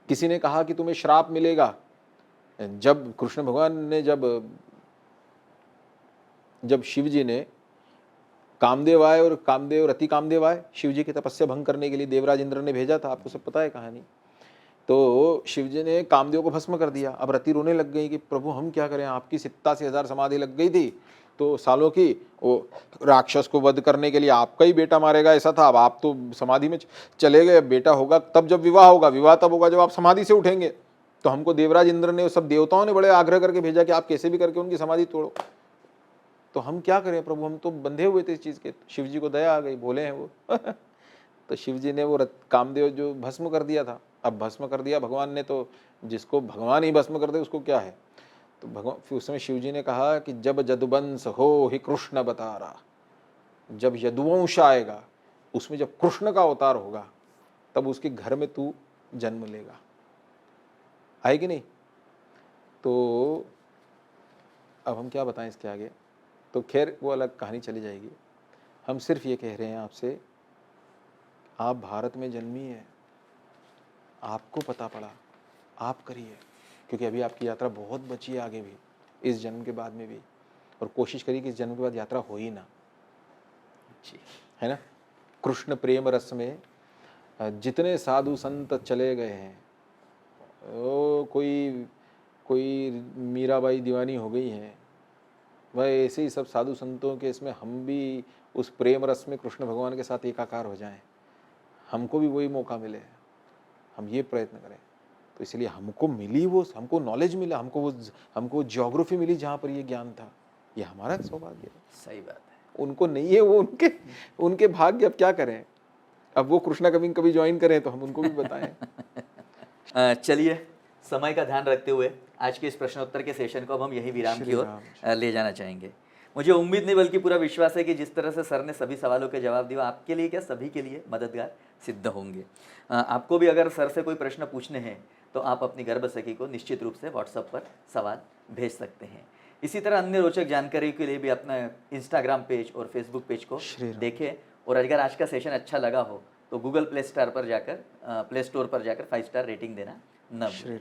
S2: किसी ने कहा कि तुम्हें श्राप मिलेगा, जब कृष्ण भगवान ने जब शिव जी ने कामदेव आए और रति कामदेव आए शिव जी की तपस्या भंग करने के लिए, देवराज इंद्र ने भेजा था, आपको सब पता है कहानी। तो शिव जी ने कामदेव को भस्म कर दिया। अब रति रोने लग गई कि प्रभु हम क्या करें, आपकी 87,000 समाधि लग गई थी तो सालों की, वो राक्षस को वध करने के लिए आपका ही बेटा मारेगा ऐसा था, अब आप तो समाधि में चले गए, बेटा होगा तब जब विवाह होगा, विवाह तब होगा जब आप समाधि से उठेंगे। तो हमको देवराज इंद्र ने, सब देवताओं ने बड़े आग्रह करके भेजा कि आप कैसे भी करके उनकी समाधि तोड़ो। तो हम क्या करें प्रभु, हम तो बंधे हुए थे इस चीज़ के। शिव जी को दया आ गई, बोले हैं वो तो शिव जी ने वो कामदेव जो भस्म कर दिया था, अब भस्म कर दिया भगवान ने, तो जिसको भगवान ही भस्म कर दे उसको क्या है। तो भगवान फिर उस समय शिव जी ने कहा कि जब यदुवंश हो ही कृष्ण बतारा, जब यदुवंश आएगा उसमें जब कृष्ण का अवतार होगा तब उसके घर में तू जन्म लेगा, है कि नहीं। तो अब हम क्या बताएं इसके आगे, तो खैर वो अलग कहानी चली जाएगी। हम सिर्फ ये कह रहे हैं आपसे, आप भारत में जन्मी है, आपको पता पड़ा, आप करिए, क्योंकि अभी आपकी यात्रा बहुत बची है आगे भी, इस जन्म के बाद में भी। और कोशिश करिए कि इस जन्म के बाद यात्रा हो ही ना, है ना। कृष्ण प्रेम रस में जितने साधु संत चले गए हैं, ओ कोई मीराबाई दीवानी हो गई हैं, वह ऐसे ही सब साधु संतों के इसमें हम भी उस प्रेम रस में कृष्ण भगवान के साथ एकाकार हो जाएं, हमको भी वही मौका मिले, हम ये प्रयत्न करें। तो इसलिए हमको मिली वो, हमको नॉलेज मिला, हमको ज्योग्राफी मिली जहाँ पर ये ज्ञान था, ये हमारा सौभाग्य है।
S1: सही बात है।
S2: उनको नहीं है, वो उनके भाग्य। अब क्या करें, अब वो कृष्णा कमिंग कभी ज्वाइन करें तो हम उनको भी बताएं।
S1: चलिए, समय का ध्यान रखते हुए आज के इस प्रश्नोत्तर के सेशन को अब हम यही विराम की ओर ले जाना चाहेंगे। मुझे उम्मीद नहीं बल्कि पूरा विश्वास है कि जिस तरह से सर ने सभी सवालों के जवाब दिए, आपके लिए क्या सभी के लिए मददगार सिद्ध होंगे। आपको भी अगर सर से कोई प्रश्न पूछने हैं तो आप अपनी गर्भसखी को निश्चित रूप से व्हाट्सएप पर सवाल भेज सकते हैं। इसी तरह अन्य रोचक जानकारी के लिए भी अपना इंस्टाग्राम पेज और फेसबुक पेज को देखें। और अगर आज का सेशन अच्छा लगा हो तो गूगल प्ले स्टोर पर जाकर 5 स्टार रेटिंग देना न भूलें।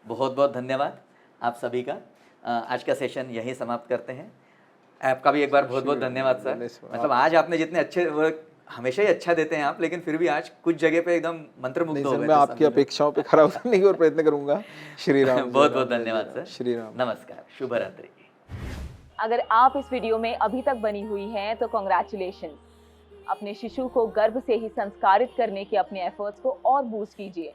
S1: बहुत बहुत धन्यवाद आप सभी का। आज का सेशन यहीं समाप्त करते हैं। आपका भी एक बार बहुत बहुत धन्यवाद सर। मतलब आज आपने जितने अच्छे, हमेशा ही अच्छा देते हैं आप, लेकिन फिर भी आज कुछ जगह पे एकदम मंत्रमुग्ध हो गए।
S2: मैं आपकी अपेक्षाओं पे खरा उतरने की और प्रयत्न करूंगा। श्री राम।
S1: बहुत बहुत धन्यवाद सर।
S2: श्री राम।
S1: नमस्कार, शुभ रात्रि।
S4: अगर आप इस वीडियो में अभी तक बनी हुई हैं तो कॉन्ग्रेचुलेशन। अपने शिशु को गर्भ से ही संस्कारित करने के अपने एफर्ट्स को और बूस्ट कीजिए।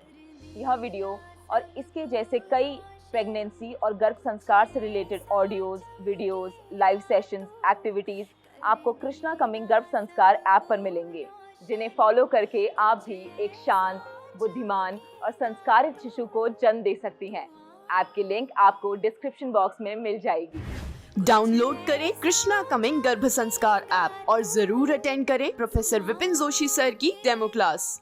S4: यह वीडियो और इसके जैसे कई प्रेगनेंसी और गर्भ संस्कार से related audios, videos, live sessions, activities आपको कृष्णा कमिंग गर्भ संस्कार ऐप पर मिलेंगे, जिन्हें फॉलो करके आप भी एक शांत, बुद्धिमान और संस्कारित शिशु को जन्म दे सकती हैं। ऐप की लिंक आपको डिस्क्रिप्शन बॉक्स में मिल जाएगी।
S6: डाउनलोड करें कृष्णा कमिंग गर्भ संस्कार ऐप और जरूर अटेंड करें प्रोफेसर विपिन जोशी सर की डेमो क्लास।